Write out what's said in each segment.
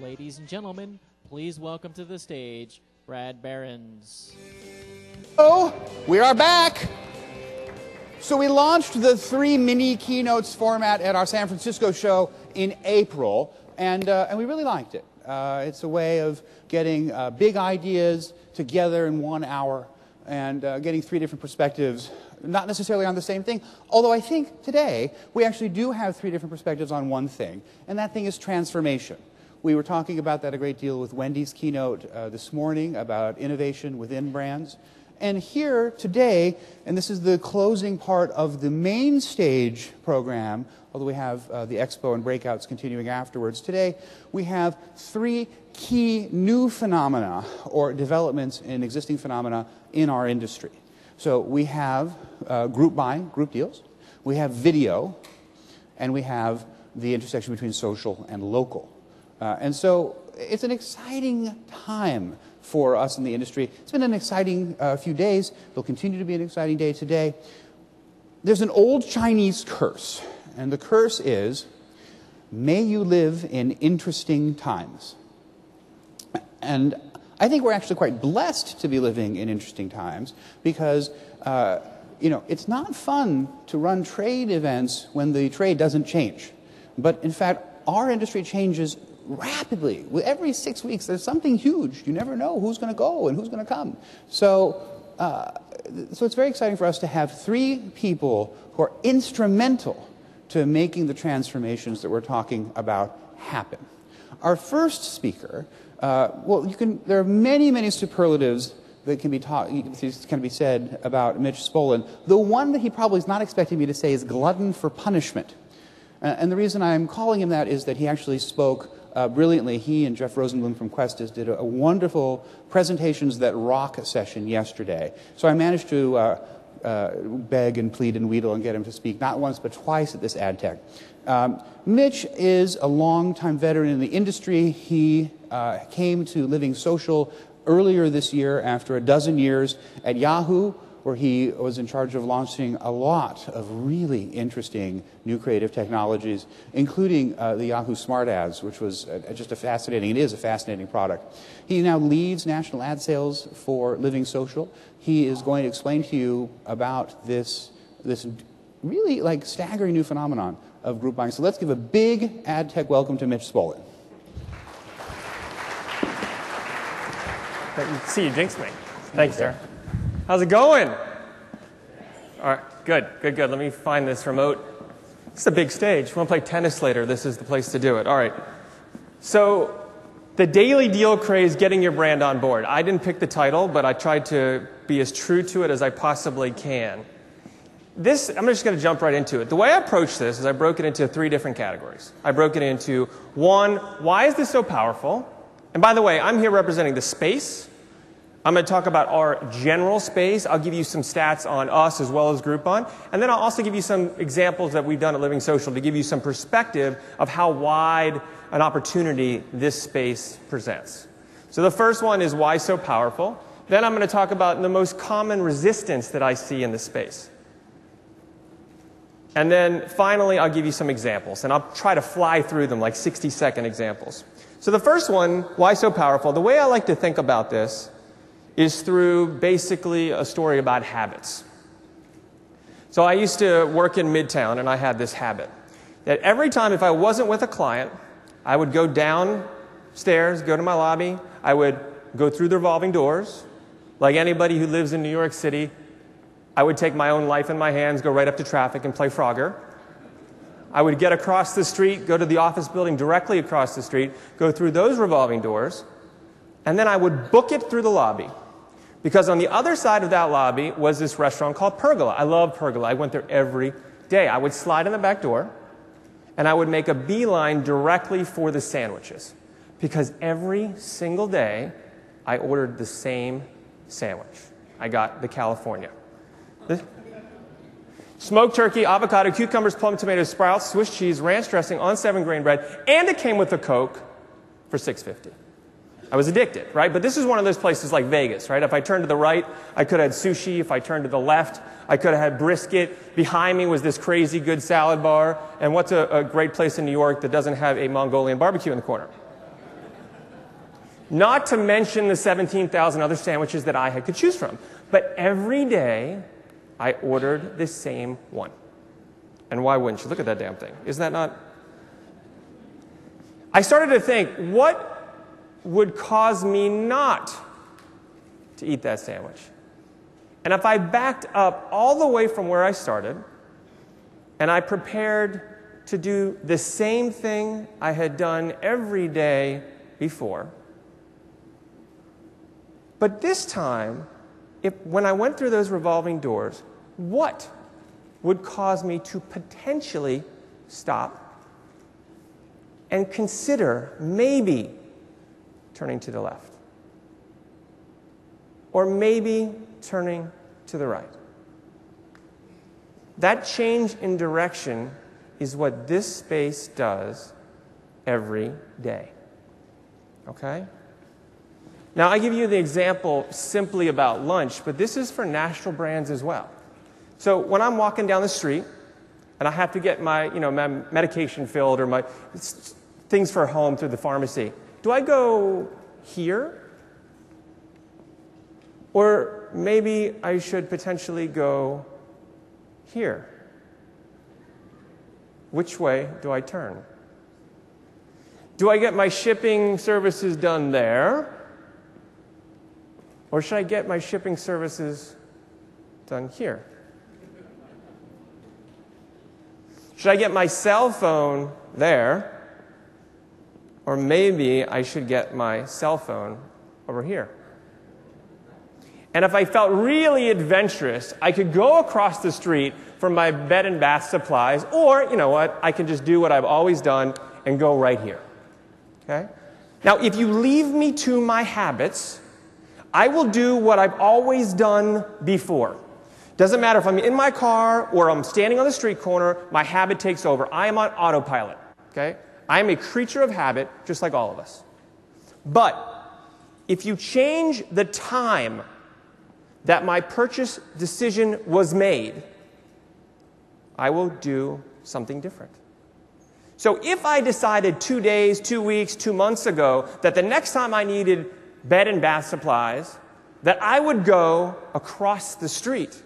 Ladies and gentlemen, please welcome to the stage Brad Behrens. Oh, we are back. So we launched the 3 mini-keynotes format at our San Francisco show in April, and we really liked it. It's a way of getting big ideas together in 1 hour and getting 3 different perspectives, not necessarily on the same thing, although I think today we actually do have 3 different perspectives on one thing, and that thing is transformation. We were talking about that a great deal with Wendy's keynote this morning about innovation within brands. And here today, and this is the closing part of the main stage program, although we have the expo and breakouts continuing afterwards, today we have 3 key new phenomena or developments in existing phenomena in our industry. So we have group buying, group deals, we have video, and we have the intersection between social and local. And so it's an exciting time for us in the industry. It's been an exciting few days. It'll continue to be an exciting day today. There's an old Chinese curse, and the curse is, may you live in interesting times. And I think we're actually quite blessed to be living in interesting times because, you know, it's not fun to run trade events when the trade doesn't change. But in fact, our industry changes rapidly. Every 6 weeks, there's something huge. You never know who's going to go and who's going to come. So it's very exciting for us to have 3 people who are instrumental to making the transformations that we're talking about happen. Our first speaker, there are many, many superlatives that can be said about Mitch Spolan. The one that he probably is not expecting me to say is glutton for punishment. And the reason I'm calling him that is that he actually spoke brilliantly. He and Jeff Rosenblum from Questis did a wonderful presentations that rock session yesterday. So I managed to beg and plead and wheedle and get him to speak not once but twice at this ad tech. Mitch is a longtime veteran in the industry. He came to LivingSocial earlier this year after a dozen years at Yahoo, where he was in charge of launching a lot of really interesting new creative technologies, including the Yahoo Smart Ads, which was just a fascinating product. He now leads national ad sales for LivingSocial. He is going to explain to you about this really like staggering new phenomenon of group buying. So let's give a big ad tech welcome to Mitch Spolan. See, you jinxed me. Thanks, sir. How's it going? All right, good. Let me find this remote. It's a big stage. We want to play tennis later. This is the place to do it. All right. So the daily deal craze, getting your brand on board. I didn't pick the title, but I tried to be as true to it as I possibly can. I'm just going to jump right into it. The way I approached this is I broke it into 3 different categories. I broke it into 1, why is this so powerful? And by the way, I'm here representing the space. I'm going to talk about our general space. I'll give you some stats on us as well as Groupon. And then I'll also give you some examples that we've done at LivingSocial to give you some perspective of how wide an opportunity this space presents. So the first one is why so powerful. Then I'm going to talk about the most common resistance that I see in this space. And then finally, I'll give you some examples. And I'll try to fly through them like 60-second examples. So the first one, why so powerful? The way I like to think about this is through basically a story about habits. So I used to work in Midtown, and I had this habit that every time if I wasn't with a client, I would go downstairs, go to my lobby, I would go through the revolving doors. Like anybody who lives in New York City, I would take my own life in my hands, go right up to traffic and play Frogger. I would get across the street, go to the office building directly across the street, go through those revolving doors, and then I would book it through the lobby. Because on the other side of that lobby was this restaurant called Pergola. I love Pergola. I went there every day. I would slide in the back door, and I would make a beeline directly for the sandwiches. Because every single day, I ordered the same sandwich. I got the California. Smoked turkey, avocado, cucumbers, plum, tomatoes, sprouts, Swiss cheese, ranch dressing on 7-grain bread, and it came with a Coke for $6.50. I was addicted, right? But this is one of those places like Vegas, right? If I turned to the right, I could have had sushi. If I turned to the left, I could have had brisket. Behind me was this crazy good salad bar. And what's a great place in New York that doesn't have a Mongolian barbecue in the corner? Not to mention the 17,000 other sandwiches that I could choose from. But every day, I ordered the same one. And why wouldn't you? Look at that damn thing. Isn't that not? I started to think, what would cause me not to eat that sandwich? And if I backed up all the way from where I started, and I prepared to do the same thing I had done every day before, but this time, when I went through those revolving doors, what would cause me to potentially stop and consider maybe turning to the left? Or maybe turning to the right? That change in direction is what this space does every day. Okay? Now, I give you the example simply about lunch, but this is for national brands as well. So when I'm walking down the street and I have to get my medication filled or my things for home through the pharmacy, do I go here? Or maybe I should potentially go here. Which way do I turn? Do I get my shipping services done there? Or should I get my shipping services done here? Should I get my cell phone there? Or maybe I should get my cell phone over here. And if I felt really adventurous, I could go across the street for my bed and bath supplies, or, you know what, I can just do what I've always done and go right here. Okay? Now, if you leave me to my habits, I will do what I've always done before. Doesn't matter if I'm in my car or I'm standing on the street corner, my habit takes over. I am on autopilot. Okay? I am a creature of habit, just like all of us. But if you change the time that my purchase decision was made, I will do something different. So if I decided 2 days, 2 weeks, 2 months ago that the next time I needed bed and bath supplies, that I would go across the street.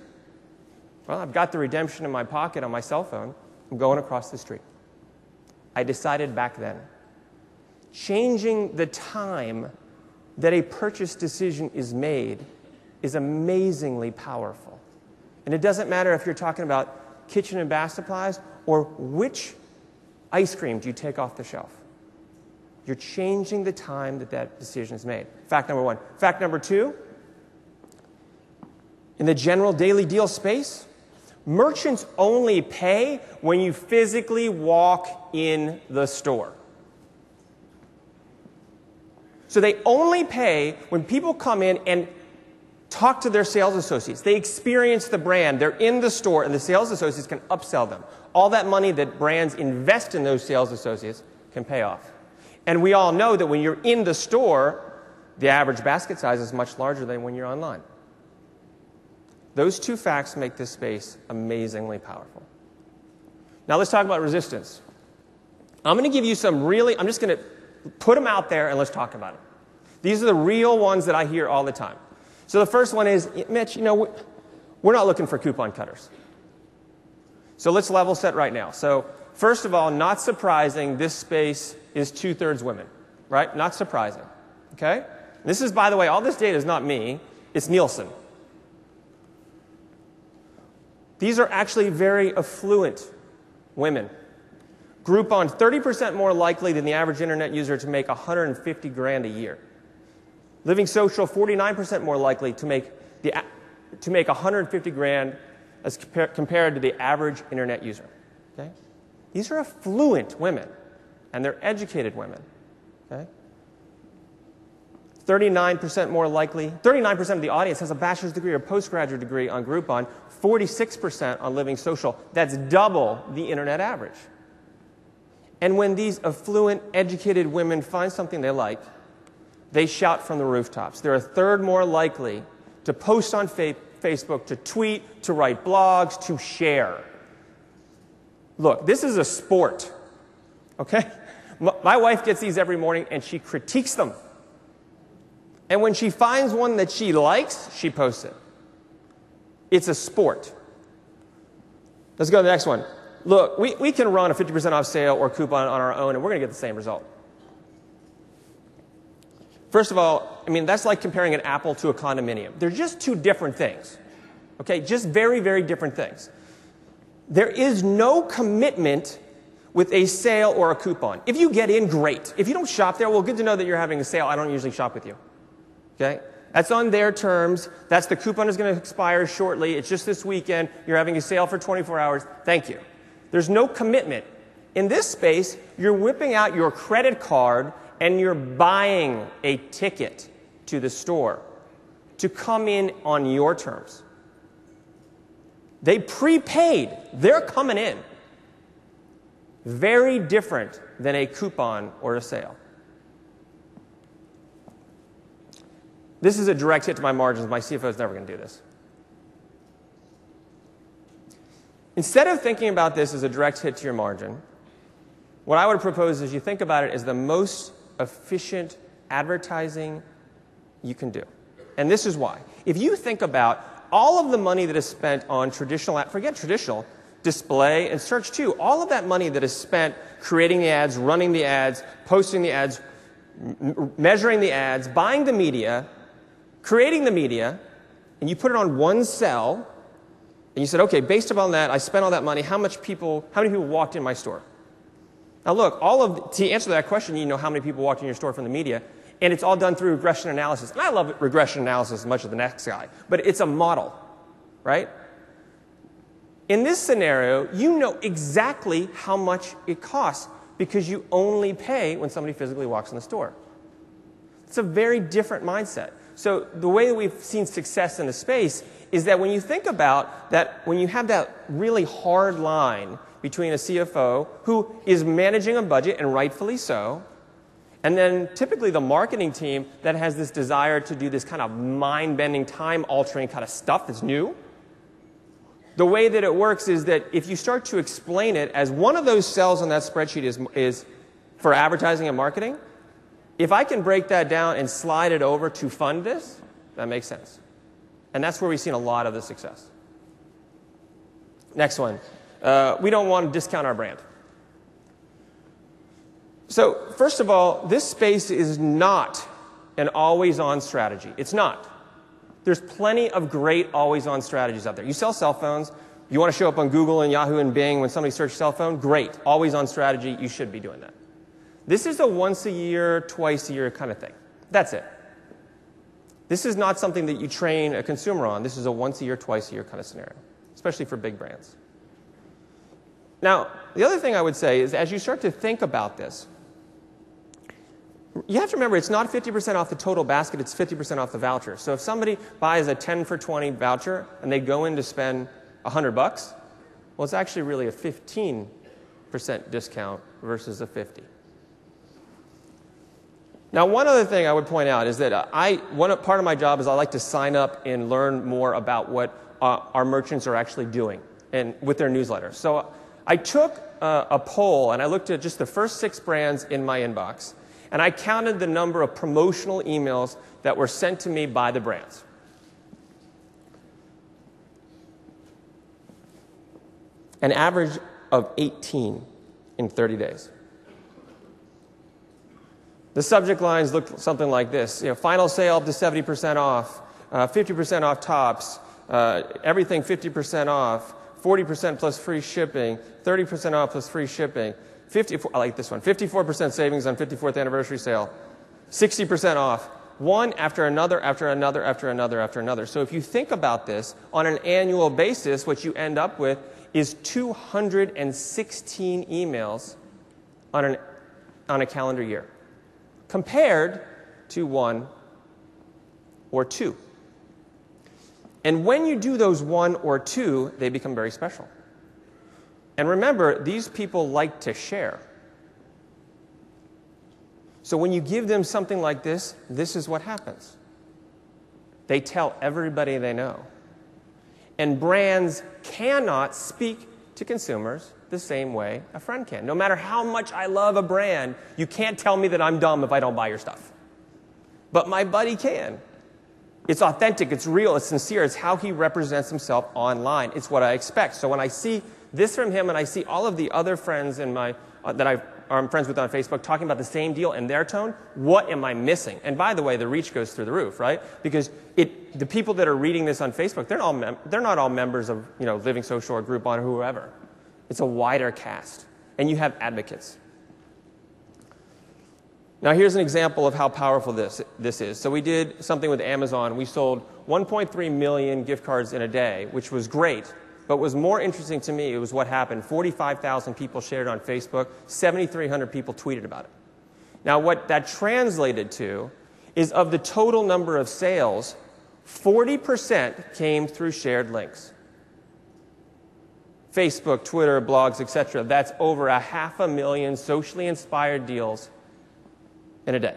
Well, I've got the redemption in my pocket on my cell phone. I'm going across the street. I decided back then. Changing the time that a purchase decision is made is amazingly powerful. And it doesn't matter if you're talking about kitchen and bath supplies or which ice cream do you take off the shelf. You're changing the time that that decision is made. Fact number one. Fact number two, in the general daily deal space, merchants only pay when you physically walk in the store. So they only pay when people come in and talk to their sales associates. They experience the brand. They're in the store, and the sales associates can upsell them. All that money that brands invest in those sales associates can pay off. And we all know that when you're in the store, the average basket size is much larger than when you're online. Those two facts make this space amazingly powerful. Now let's talk about resistance. I'm going to give you some I'm just going to put them out there and let's talk about it. These are the real ones that I hear all the time. So the first one is, Mitch, we're not looking for coupon cutters. So let's level set right now. So first of all, not surprising, this space is 2/3 women, right? Not surprising, okay? This is, by the way, all this data is not me. It's Nielsen. These are actually very affluent women. Groupon, 30% more likely than the average internet user to make $150,000 a year. LivingSocial, 49% more likely to make $150,000 as compared to the average internet user. Okay? These are affluent women, and they're educated women. Okay? 39% more likely, 39% of the audience has a bachelor's degree or postgraduate degree on Groupon, 46% on LivingSocial. That's double the internet average. And when these affluent, educated women find something they like, they shout from the rooftops. They're 1/3 more likely to post on Facebook, to tweet, to write blogs, to share. Look, this is a sport, okay? My wife gets these every morning, and she critiques them. And when she finds one that she likes, she posts it. It's a sport. Let's go to the next one. Look, we can run a 50% off sale or coupon on our own, and we're going to get the same result. First of all, I mean, that's like comparing an apple to a condominium. They're just two different things. Okay, just very, very different things. There is no commitment with a sale or a coupon. If you get in, great. If you don't shop there, well, good to know that you're having a sale. I don't usually shop with you. Okay? That's on their terms. That's the coupon is going to expire shortly. It's just this weekend. You're having a sale for 24 hours. Thank you. There's no commitment. In this space, you're whipping out your credit card and you're buying a ticket to the store to come in on your terms. They prepaid. They're coming in. Very different than a coupon or a sale. This is a direct hit to my margins. My CFO is never going to do this. Instead of thinking about this as a direct hit to your margin, what I would propose is you think about it as the most efficient advertising you can do. And this is why. If you think about all of the money that is spent on traditional, forget traditional, display and search too, all of that money that is spent creating the ads, running the ads, posting the ads, measuring the ads, buying the media, creating the media, and you put it on one cell, and you said, okay, based upon that, I spent all that money, how many people walked in my store? Now look, to answer that question, you know how many people walked in your store from the media, and it's all done through regression analysis. And I love regression analysis as much as the next guy, but it's a model, right? In this scenario, you know exactly how much it costs because you only pay when somebody physically walks in the store. It's a very different mindset. So the way that we've seen success in the space is that when you think about that, when you have that really hard line between a CFO who is managing a budget, and rightfully so, and then typically the marketing team that has this desire to do this kind of mind-bending, time-altering kind of stuff that's new, the way that it works is that if you start to explain it as one of those cells on that spreadsheet is for advertising and marketing, if I can break that down and slide it over to fund this, that makes sense. And that's where we've seen a lot of the success. Next one. We don't want to discount our brand. So, first of all, this space is not an always-on strategy. It's not. There's plenty of great always-on strategies out there. You sell cell phones. You want to show up on Google and Yahoo and Bing when somebody searches cell phone? Great. Always-on strategy. You should be doing that. This is a once-a-year, twice-a-year kind of thing. That's it. This is not something that you train a consumer on. This is a once-a-year, twice-a-year kind of scenario, especially for big brands. Now, the other thing I would say is as you start to think about this, you have to remember it's not 50% off the total basket, it's 50% off the voucher. So if somebody buys a 10 for 20 voucher and they go in to spend $100, well, it's actually really a 15% discount versus a 50. Now, one other thing I would point out is that part of my job is I like to sign up and learn more about what our merchants are actually doing and with their newsletter. So I took a poll and I looked at just the first 6 brands in my inbox, and I counted the number of promotional emails that were sent to me by the brands. An average of 18 in 30 days. The subject lines look something like this. Final sale up to 70% off, 50% off tops, everything 50% off, 40% plus free shipping, 30% off plus free shipping, I like this one, 54% savings on 54th anniversary sale, 60% off, one after another, after another, after another, after another. So if you think about this, on an annual basis, what you end up with is 216 emails on a calendar year, compared to 1 or 2. And when you do those 1 or 2, they become very special. And remember, these people like to share. So when you give them something like this is what happens. They tell everybody they know. And brands cannot speak to consumers the same way a friend can. No matter how much I love a brand, you can't tell me that I'm dumb if I don't buy your stuff. but my buddy can. It's authentic, it's real, it's sincere, it's how he represents himself online. It's what I expect. So when I see this from him and I see all of the other friends in my, I'm friends with on Facebook talking about the same deal in their tone, what am I missing? And by the way, the reach goes through the roof, right? Because the people that are reading this on Facebook, they're not all members of LivingSocial or Groupon or whoever. It's a wider cast. And you have advocates. Now here's an example of how powerful this is. So we did something with Amazon. We sold 1.3 million gift cards in a day, which was great. But what was more interesting to me, it was what happened. 45,000 people shared it on Facebook. 7,300 people tweeted about it. Now what that translated to is of the total number of sales, 40% came through shared links. Facebook, Twitter, blogs, etc. That's over 500,000 socially inspired deals in a day.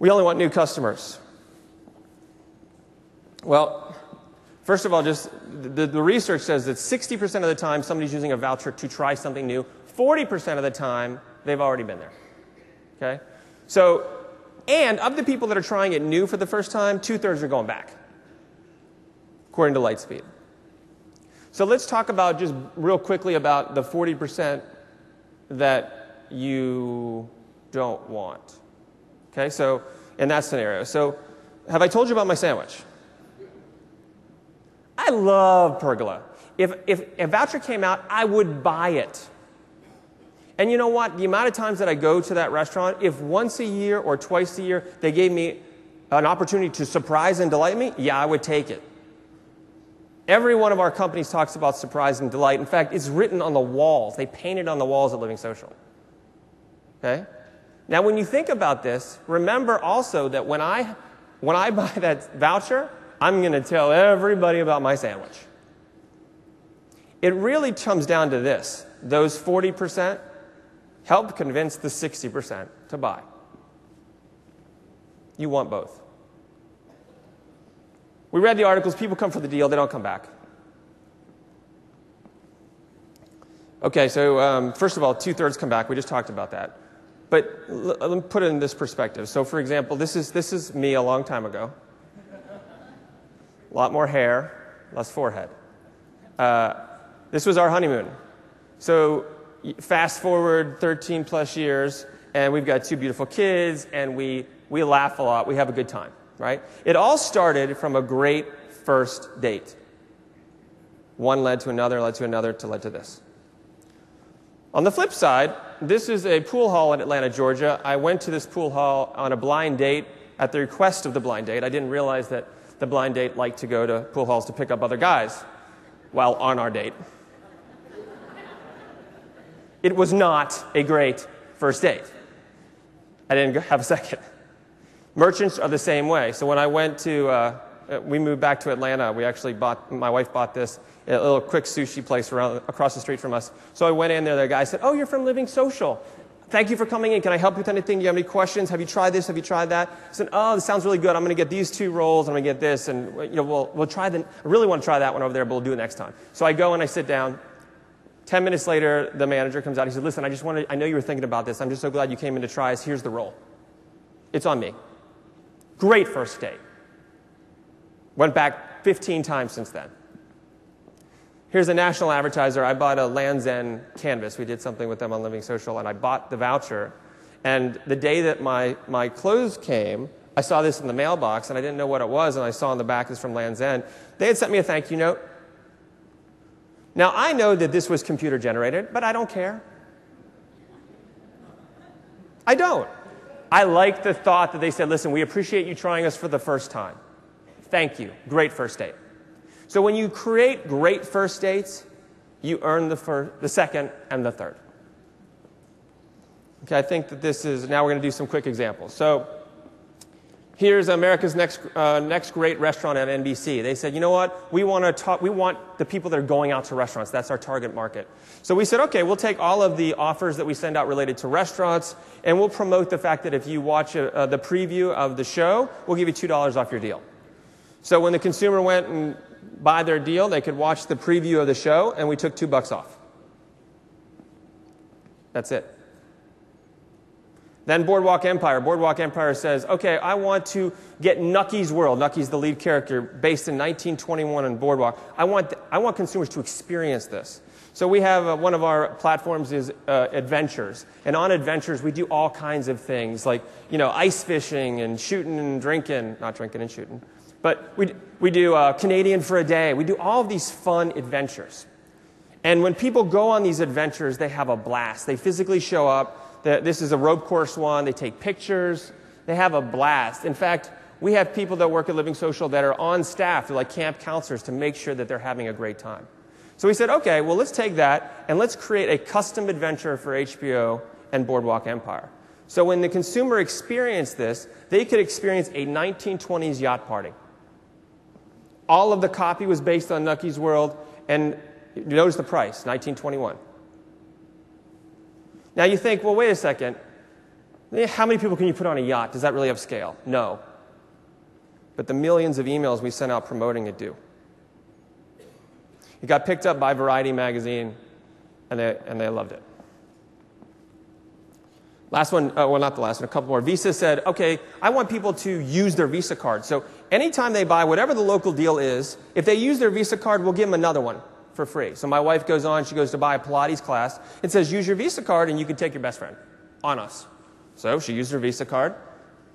We only want new customers. Well, first of all, just the research says that 60% of the time somebody's using a voucher to try something new. 40% of the time, they've already been there. Okay? So, and of the people that are trying it new for the first time, 2/3 are going back, according to Lightspeed. So let's talk about just real quickly about the 40% that you don't want. Okay, so in that scenario. So have I told you about my sandwich? I love Pergola. If a voucher came out, I would buy it. And you know what? The amount of times that I go to that restaurant, if once a year or twice a year they gave me an opportunity to surprise and delight me, yeah, I would take it. Every one of our companies talks about surprise and delight. In fact, it's written on the walls. They paint it on the walls at LivingSocial. Okay? Now, when you think about this, remember also that when I buy that voucher, I'm going to tell everybody about my sandwich. It really comes down to this. Those 40% help convince the 60% to buy. You want both. We read the articles. People come for the deal. They don't come back. Okay, so first of all, 2/3 come back. We just talked about that. But let me put it in this perspective. So, for example, this is me a long time ago. A lot more hair, less forehead. This was our honeymoon. So fast forward 13 plus years, and we've got 2 beautiful kids, and we laugh a lot. We have a good time, right? It all started from a great first date. One led to another, led to this. On the flip side, this is a pool hall in Atlanta, Georgia. I went to this pool hall on a blind date at the request of the blind date. I didn't realize that the blind date liked to go to pool halls to pick up other guys while on our date. It was not a great first date. I didn't have a second. Merchants are the same way. So when I went to, we moved back to Atlanta, my wife bought this, a little quick sushi place across the street from us. So I went in there, the guy said, "Oh, you're from LivingSocial. Thank you for coming in. Can I help you with anything? Do you have any questions? Have you tried this? Have you tried that?" I said, "Oh, this sounds really good. I'm going to get these 2 rolls. I'm going to get this. And we'll try I really want to try that one over there, but we'll do it next time." So I go and I sit down. 10 minutes later, the manager comes out. He said, "Listen, I know you were thinking about this. I'm just so glad you came in to try us. Here's the roll. It's on me." Great first date. Went back 15 times since then. Here's a national advertiser. I bought a Land's End canvas. We did something with them on LivingSocial, and I bought the voucher. And the day that my clothes came, I saw this in the mailbox, and I didn't know what it was, and I saw on the back it's from Land's End. They had sent me a thank you note. Now, I know that this was computer generated, but I don't care. I don't. I like the thought that they said, "Listen, we appreciate you trying us for the first time. Thank you. Great first date." So when you create great first dates, you earn the second and the third. Okay, I think that now we're going to do some quick examples. So here's America's next great restaurant at NBC. They said, "You know what? We want the people that are going out to restaurants. That's our target market." So we said, "Okay, we'll take all of the offers that we send out related to restaurants, and we'll promote the fact that if you watch the preview of the show, we'll give you $2 off your deal." So when the consumer went and buy their deal, they could watch the preview of the show, and we took $2 off. That's it. Then Boardwalk Empire. Boardwalk Empire says, okay, I want to get Nucky's World. Nucky's the lead character, based in 1921 in Boardwalk. I want consumers to experience this. So we have one of our platforms is Adventures. And on Adventures, we do all kinds of things like, ice fishing and shooting and drinking. Not drinking and shooting. But we do Canadian for a day. We do all of these fun adventures. And when people go on these adventures, they have a blast. They physically show up. This is a rope course one. They take pictures. They have a blast. In fact, we have people that work at LivingSocial that are on staff. They're like camp counselors to make sure that they're having a great time. So we said, okay, well, let's take that and let's create a custom adventure for HBO and Boardwalk Empire. So when the consumer experienced this, they could experience a 1920s yacht party. All of the copy was based on Nucky's World, and notice the price, $19.21. Now you think, well, wait a second. How many people can you put on a yacht? Does that really have scale? No. But the millions of emails we sent out promoting it do. It got picked up by Variety magazine, and they loved it. Last one, well, not the last one, a couple more. Visa said, okay, I want people to use their Visa card. So anytime they buy whatever the local deal is, if they use their Visa card, we'll give them another one for free. So my wife goes on, she goes to buy a Pilates class. It says, use your Visa card and you can take your best friend on us. So she used her Visa card.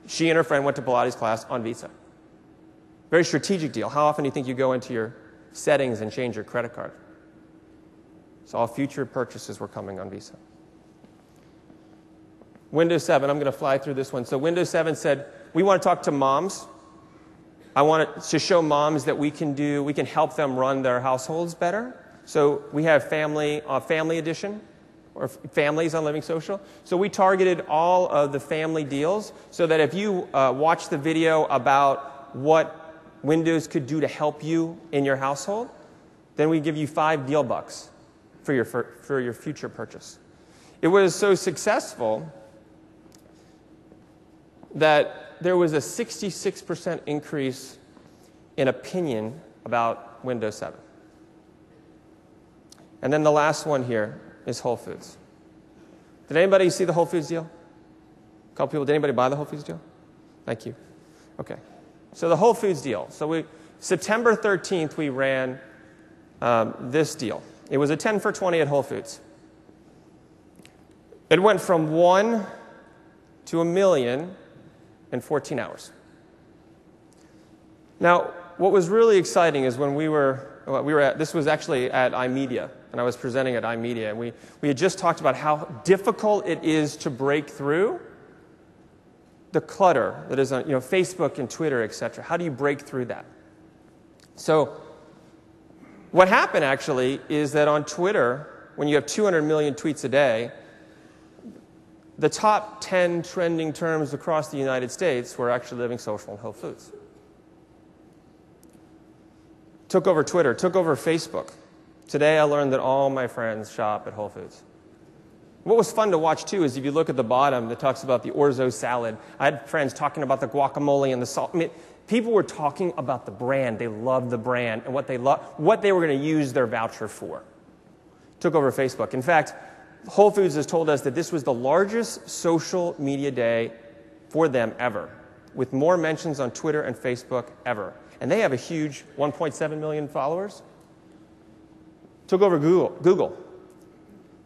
She and her friend went to Pilates class on Visa. Very strategic deal. How often do you think you go into your settings and change your credit card? So all future purchases were coming on Visa. Windows 7, I'm going to fly through this one. So Windows 7 said, we want to talk to moms. I want to show moms that we can help them run their households better. So we have family edition, or families on LivingSocial. So we targeted all of the family deals so that if you watch the video about what Windows could do to help you in your household, then we give you 5 deal bucks for your future purchase. It was so successful that there was a 66% increase in opinion about Windows 7. And then the last one here is Whole Foods. Did anybody see the Whole Foods deal? A couple people. Did anybody buy the Whole Foods deal? Thank you. Okay. So the Whole Foods deal. So September 13th, we ran this deal. It was a 10 for 20 at Whole Foods. It went from 1 to 1 million in 14 hours. Now, what was really exciting is when this was actually at iMedia, and I was presenting at iMedia, and we had just talked about how difficult it is to break through the clutter that is on Facebook and Twitter, etc. How do you break through that? So what happened actually is that on Twitter, when you have 200 million tweets a day, the top 10 trending terms across the United States were actually LivingSocial and Whole Foods. Took over Twitter, took over Facebook. Today I learned that all my friends shop at Whole Foods. What was fun to watch, too, is if you look at the bottom that talks about the orzo salad. I had friends talking about the guacamole and the salt. I mean, people were talking about the brand. They loved the brand and what they were going to use their voucher for. Took over Facebook. In fact, Whole Foods has told us that this was the largest social media day for them ever, with more mentions on Twitter and Facebook ever. And they have a huge 1.7 million followers. Took over Google.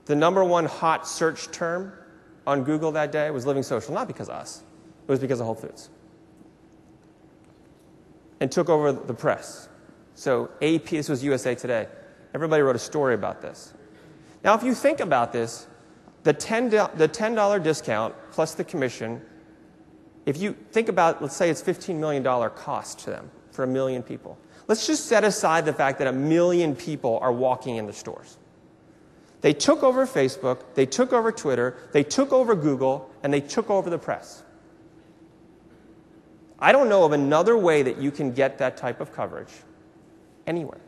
The #1 hot search term on Google that day was LivingSocial, not because of us. It was because of Whole Foods. And took over the press. So AP, this was USA Today. Everybody wrote a story about this. Now, if you think about this, the $10 discount plus the commission, if you think about, let's say it's $15 million cost to them for 1 million people. Let's just set aside the fact that 1 million people are walking in the stores. They took over Facebook, they took over Twitter, they took over Google, and they took over the press. I don't know of another way that you can get that type of coverage anywhere.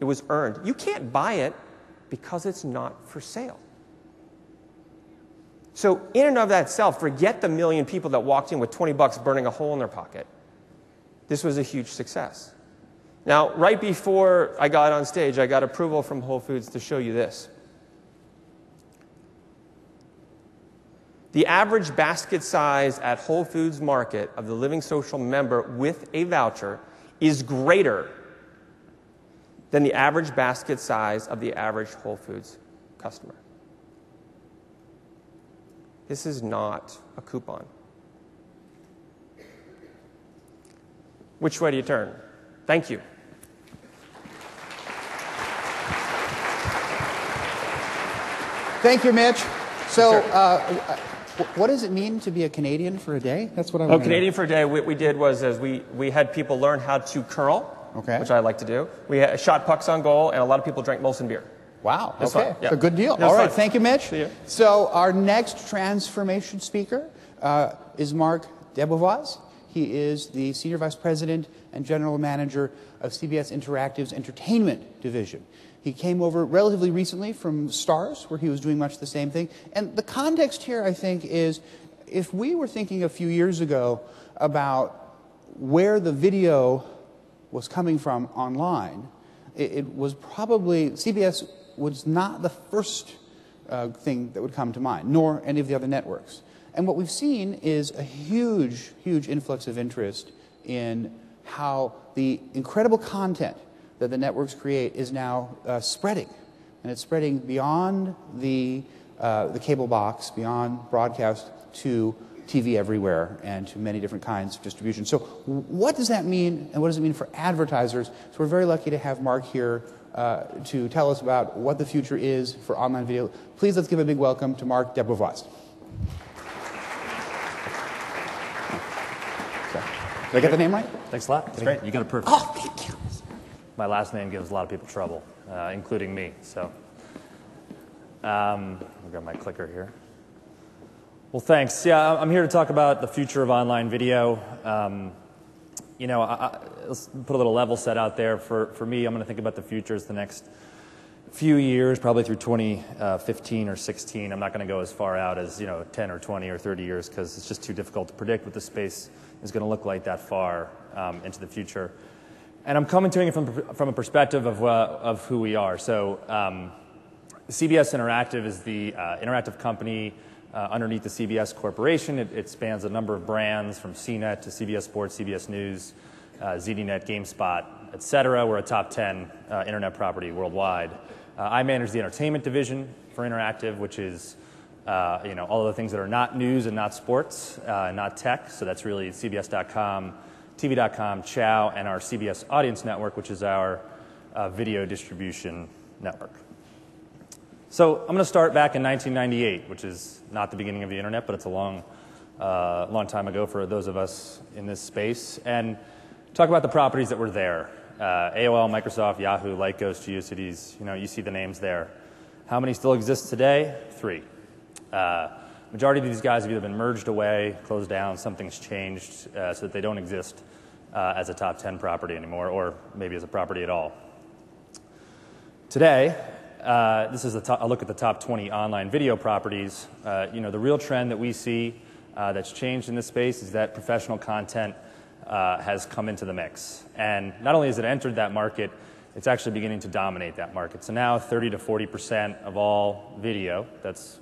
It was earned. You can't buy it because it's not for sale. So in and of that itself, forget the 1 million people that walked in with $20 burning a hole in their pocket. This was a huge success. Now, right before I got on stage, I got approval from Whole Foods to show you this. The average basket size at Whole Foods Market of the LivingSocial member with a voucher is greater than the average basket size of the average Whole Foods customer. This is not a coupon. Which way do you turn? Thank you. Thank you, Mitch. So, Sure. What does it mean to be a Canadian for a day? That's what I want to know. Canadian for a day, what we did was we had people learn how to curl, Okay. which I like to do. We shot pucks on goal, and a lot of people drank Molson beer. Wow. That's Okay. fun. Yeah. It's a good deal. That's All right. fun. Thank you, Mitch. See you. So our next transformation speaker is Marc DeBevoise. He is the Senior Vice President and General Manager of CBS Interactive's Entertainment Division. He came over relatively recently from Starz, where he was doing much the same thing. And the context here, I think, is if we were thinking a few years ago about where the video was coming from online, it was probably, CBS was not the first thing that would come to mind, nor any of the other networks. And what we've seen is a huge, huge influx of interest in how the incredible content that the networks create is now spreading. And it's spreading beyond the cable box, beyond broadcast, to TV everywhere and to many different kinds of distribution. So what does that mean, and what does it mean for advertisers? So we're very lucky to have Marc here to tell us about what the future is for online video. Please let's give a big welcome to Marc DeBevoise. Did I get the name right? Thanks a lot. That's great. You got it perfect. Oh, thank you. My last name gives a lot of people trouble, including me. So, I'll grab my clicker here. Well, thanks. Yeah, I'm here to talk about the future of online video. You know, let's put a little level set out there. For me, I'm going to think about the future as the next few years, probably through 2015 or 16. I'm not going to go as far out as 10 or 20 or 30 years because it's just too difficult to predict what the space is going to look like that far into the future. And I'm coming to it from a perspective of who we are. So CBS Interactive is the interactive company underneath the CBS Corporation. It spans a number of brands from CNET to CBS Sports, CBS News, ZDNet, GameSpot, et cetera. We're a top 10 internet property worldwide. I manage the entertainment division for Interactive, which is all of the things that are not news and not sports, not tech. So that's really CBS.com, TV.com, Chow, and our CBS Audience Network, which is our video distribution network. So I'm going to start back in 1998, which is not the beginning of the internet, but it's a long time ago for those of us in this space, and talk about the properties that were there. AOL, Microsoft, Yahoo, Lycos, GeoCities, you see the names there. How many still exist today? 3. Majority of these guys have either been merged away, closed down, something's changed so that they don't exist as a top 10 property anymore, or maybe as a property at all. Today, this is a look at the top 20 online video properties. The real trend that we see that's changed in this space is that professional content has come into the mix. And not only has it entered that market, it's actually beginning to dominate that market. So now 30 to 40% of all video that's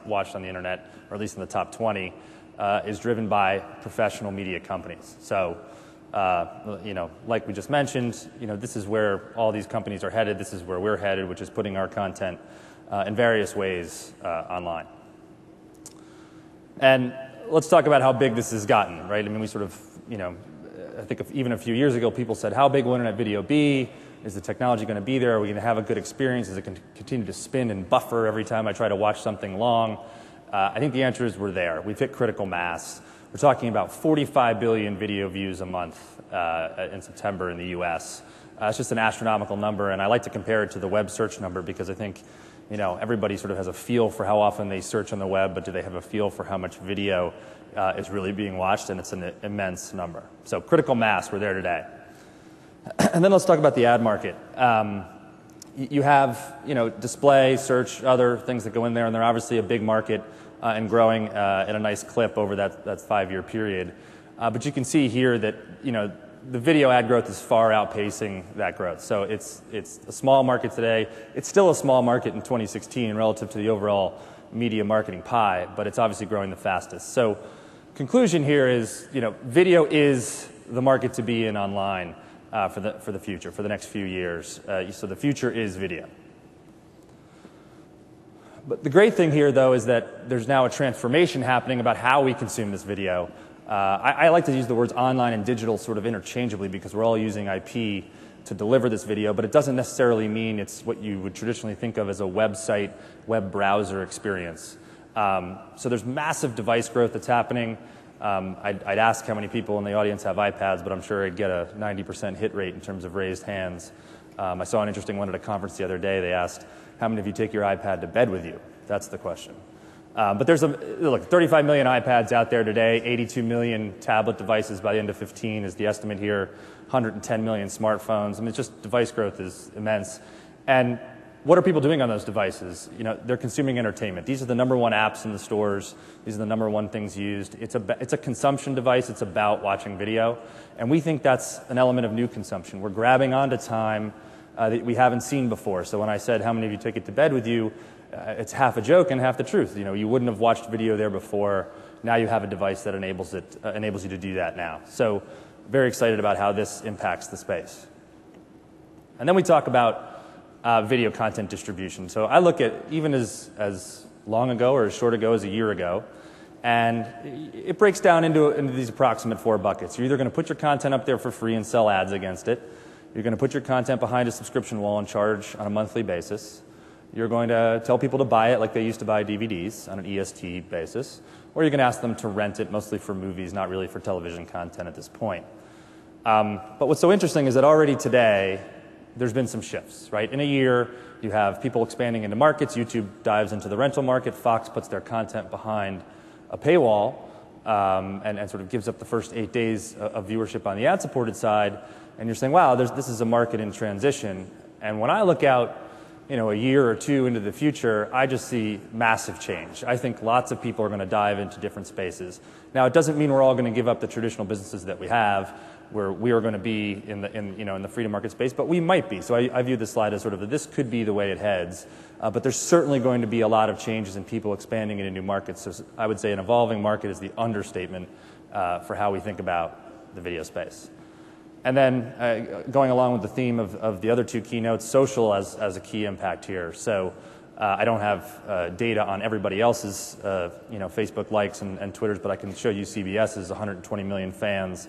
watched on the internet, or at least in the top 20, is driven by professional media companies. So, like we just mentioned, this is where all these companies are headed. This is where we're headed, which is putting our content in various ways online. And let's talk about how big this has gotten, right? I mean, we sort of, I think even a few years ago, people said, how big will internet video be? Is the technology going to be there? Are we going to have a good experience? Is it going to continue to spin and buffer every time I try to watch something long? I think the answer is we're there. We've hit critical mass. We're talking about 45 billion video views a month in September in the US. It's just an astronomical number, and I like to compare it to the web search number because I think everybody sort of has a feel for how often they search on the web, but do they have a feel for how much video is really being watched? And it's an immense number. So critical mass, we're there today. And then let's talk about the ad market. You have, display, search, other things that go in there, and they're obviously a big market and growing at a nice clip over that 5-year period. But you can see here that, the video ad growth is far outpacing that growth. So it's a small market today. It's still a small market in 2016 relative to the overall media marketing pie, but it's obviously growing the fastest. So conclusion here is, video is the market to be in online for the future, for the next few years. So the future is video. But the great thing here, though, is that there's now a transformation happening about how we consume this video. I like to use the words online and digital sort of interchangeably because we're all using IP to deliver this video, but it doesn't necessarily mean it's what you would traditionally think of as a website, web browser experience. So there's massive device growth that's happening. I'd ask how many people in the audience have iPads, but I'm sure I'd get a 90% hit rate in terms of raised hands. I saw an interesting one at a conference the other day. They asked, how many of you take your iPad to bed with you? That's the question. But there's 35 million iPads out there today, 82 million tablet devices by the end of 2015 is the estimate here, 110 million smartphones. I mean, just device growth is immense. And what are people doing on those devices? They're consuming entertainment. These are the #1 apps in the stores. These are the #1 things used. It's a consumption device. It's about watching video. And we think that's an element of new consumption. We're grabbing onto time that we haven't seen before. So when I said, how many of you take it to bed with you, it's half a joke and half the truth. You wouldn't have watched video there before. Now you have a device that enables you to do that now. So very excited about how this impacts the space. And then we talk about video content distribution. So I look at even as long ago or as short ago as a year ago, and it breaks down into these approximate 4 buckets. You're either going to put your content up there for free and sell ads against it. You're going to put your content behind a subscription wall and charge on a monthly basis. You're going to tell people to buy it like they used to buy DVDs on an EST basis. Or you're going to ask them to rent it, mostly for movies, not really for television content at this point. But what's so interesting is that already today, there's been some shifts, right? In a year, you have people expanding into markets. YouTube dives into the rental market. Fox puts their content behind a paywall and sort of gives up the first 8 days of viewership on the ad-supported side. And you're saying, wow, this is a market in transition. And when I look out, a year or two into the future, I just see massive change. I think lots of people are going to dive into different spaces. Now, it doesn't mean we're all going to give up the traditional businesses that we have, where we are going to be in the freedom market space, but we might be. So I view this slide as sort of this could be the way it heads. But there's certainly going to be a lot of changes in people expanding into new markets. So I would say an evolving market is the understatement for how we think about the video space. And then going along with the theme of the other 2 keynotes, social as a key impact here. So I don't have data on everybody else's Facebook likes and Twitters, but I can show you CBS's 120 million fans,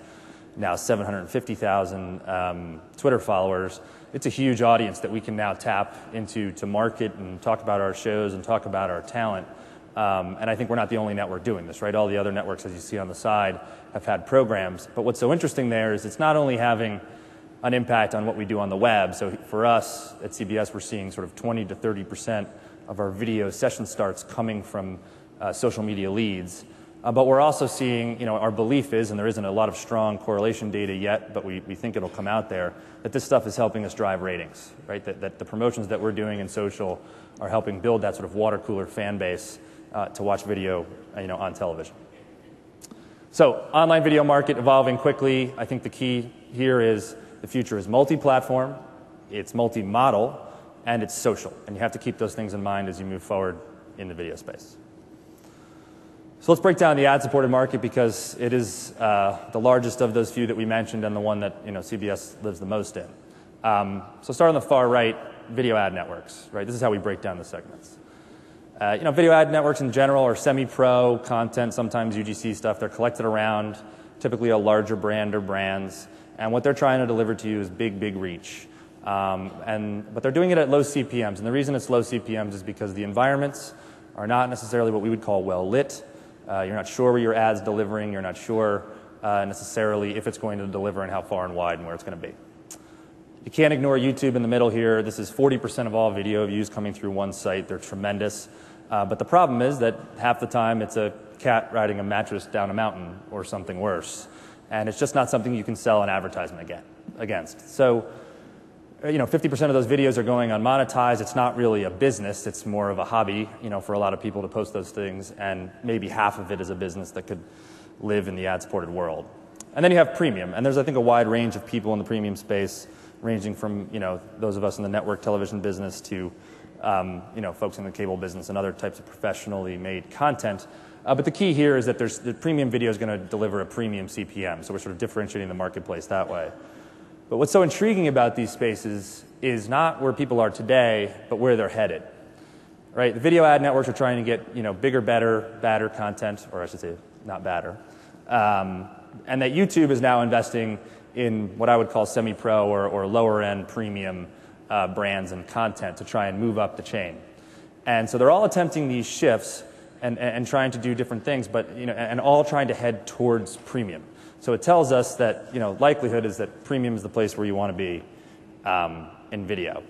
now 750,000 Twitter followers. It's a huge audience that we can now tap into to market and talk about our shows and talk about our talent. And I think we're not the only network doing this, right? All the other networks, as you see on the side, have had programs. But what's so interesting there is it's not only having an impact on what we do on the web. So for us at CBS, we're seeing sort of 20 to 30% of our video session starts coming from social media leads. But we're also seeing, our belief is, and there isn't a lot of strong correlation data yet, but we think it'll come out there, that this stuff is helping us drive ratings, right? That the promotions that we're doing in social are helping build that sort of water cooler fan base to watch video, on television. So, online video market evolving quickly. I think the key here is the future is multi-platform, it's multi-model, and it's social. And you have to keep those things in mind as you move forward in the video space. So let's break down the ad-supported market because it is the largest of those few that we mentioned and the one that CBS lives the most in. So start on the far right, video ad networks. Right, this is how we break down the segments. Video ad networks in general are semi-pro content, sometimes UGC stuff. They're collected around typically a larger brand or brands, and what they're trying to deliver to you is big reach. But they're doing it at low CPMs, and the reason it's low CPMs is because the environments are not necessarily what we would call well lit. You're not sure where your ad's delivering. You're not sure necessarily if it's going to deliver and how far and wide and where it's going to be. You can't ignore YouTube in the middle here. This is 40% of all video views coming through one site. They're tremendous. But the problem is that half the time it's a cat riding a mattress down a mountain or something worse. And it's just not something you can sell an advertisement against. So, 50% of those videos are going unmonetized. It's not really a business. It's more of a hobby, for a lot of people to post those things. And maybe half of it is a business that could live in the ad-supported world. And then you have premium, and there's, I think, a wide range of people in the premium space, ranging from, those of us in the network television business to, folks in the cable business and other types of professionally made content. But the key here is that the premium video is going to deliver a premium CPM, so we're sort of differentiating the marketplace that way. But what's so intriguing about these spaces is not where people are today, but where they're headed. Right? The video ad networks are trying to get bigger, badder content, or I should say, not badder. And that YouTube is now investing in what I would call semi-pro or lower-end premium brands and content to try and move up the chain. And so they're all attempting these shifts and trying to do different things, but and all trying to head towards premium. So it tells us that likelihood is that premium is the place where you want to be in video.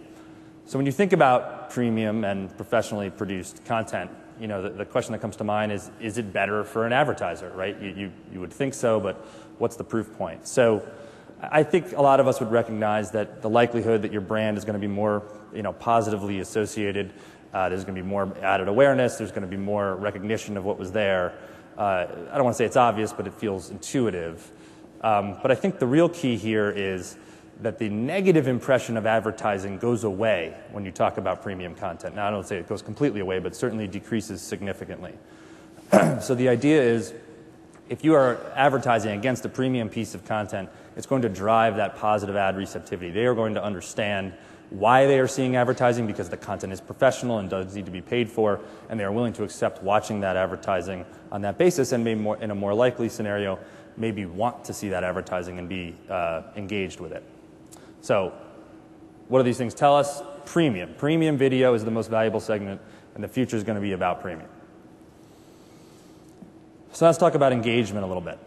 So when you think about premium and professionally produced content, the question that comes to mind is it better for an advertiser, right? You would think so, but what's the proof point? So I think a lot of us would recognize that the likelihood that your brand is going to be more positively associated, there's going to be more added awareness, there's going to be more recognition of what was there. I don't want to say it's obvious, but it feels intuitive. But I think the real key here is that the negative impression of advertising goes away when you talk about premium content. Now, I don't say it goes completely away, but certainly decreases significantly. So the idea is, if you are advertising against a premium piece of content, it's going to drive that positive ad receptivity. They are going to understand why they are seeing advertising, because the content is professional and does need to be paid for, and they are willing to accept watching that advertising on that basis, and maybe in a more likely scenario, maybe want to see that advertising and be engaged with it. So what do these things tell us? Premium. Premium video is the most valuable segment, and the future is going to be about premium. So let's talk about engagement a little bit.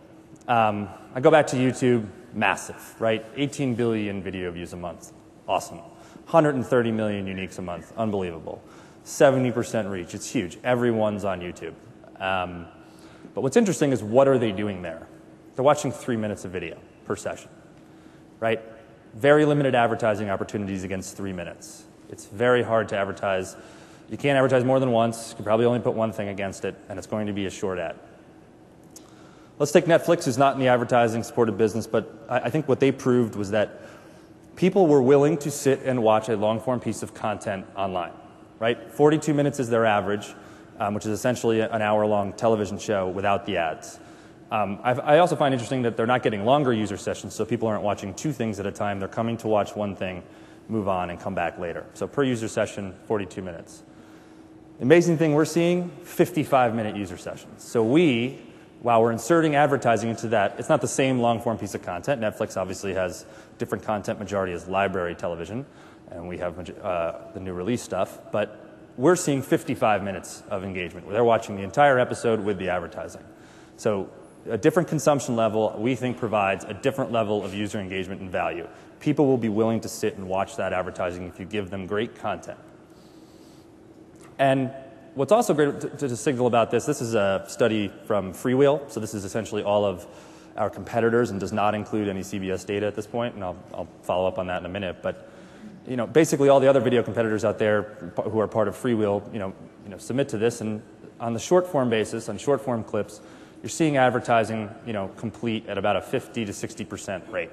I go back to YouTube, massive, right? 18 billion video views a month. Awesome. 130 million uniques a month. Unbelievable. 70% reach. It's huge. Everyone's on YouTube. But what's interesting is, what are they doing there? They're watching 3 minutes of video per session, right? Very limited advertising opportunities against 3 minutes. It's very hard to advertise. You can't advertise more than once. You can probably only put one thing against it, and it's going to be a short ad. Let's take Netflix, who's not in the advertising-supported business, but I think what they proved was that people were willing to sit and watch a long-form piece of content online, right? 42 minutes is their average, which is essentially an hour-long television show without the ads. I also find interesting that they're not getting longer user sessions, so people aren't watching 2 things at a time. They're coming to watch one thing, move on, and come back later. So per user session, 42 minutes. The amazing thing we're seeing, 55-minute user sessions. So while we're inserting advertising into that, it's not the same long-form piece of content. Netflix obviously has different content. Majority is library television, and we have the new release stuff. But we're seeing 55 minutes of engagement, where they're watching the entire episode with the advertising. So a different consumption level, we think, provides a different level of user engagement and value. People will be willing to sit and watch that advertising if you give them great content. And what's also great to signal about this is a study from Freewheel. So this is essentially all of our competitors and does not include any CBS data at this point, and I'll follow up on that in a minute. But basically all the other video competitors out there who are part of Freewheel, submit to this, and on the short-form basis, on short-form clips, you're seeing advertising, complete at about a 50 to 60% rate.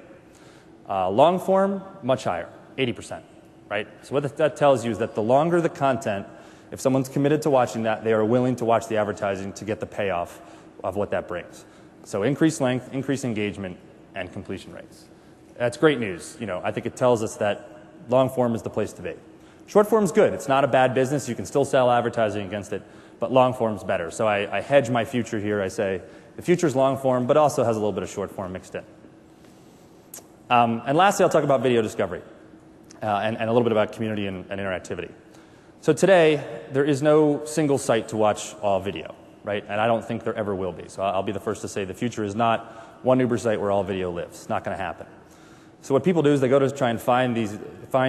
Long form, much higher, 80%, right? So what that tells you is that the longer the content, if someone's committed to watching that, they are willing to watch the advertising to get the payoff of what that brings. So increased length, increased engagement, and completion rates. That's great news. I think it tells us that long form is the place to be. Short form is good. It's not a bad business. You can still sell advertising against it, but long form's better. So I hedge my future here. I say the future's long form, but also has a little bit of short form mixed in. And lastly, I'll talk about video discovery and a little bit about community and interactivity. So today, there is no single site to watch all video, right? And I don't think there ever will be. So I'll be the first to say the future is not one Uber site where all video lives. It's not going to happen. So what people do is they go to try and find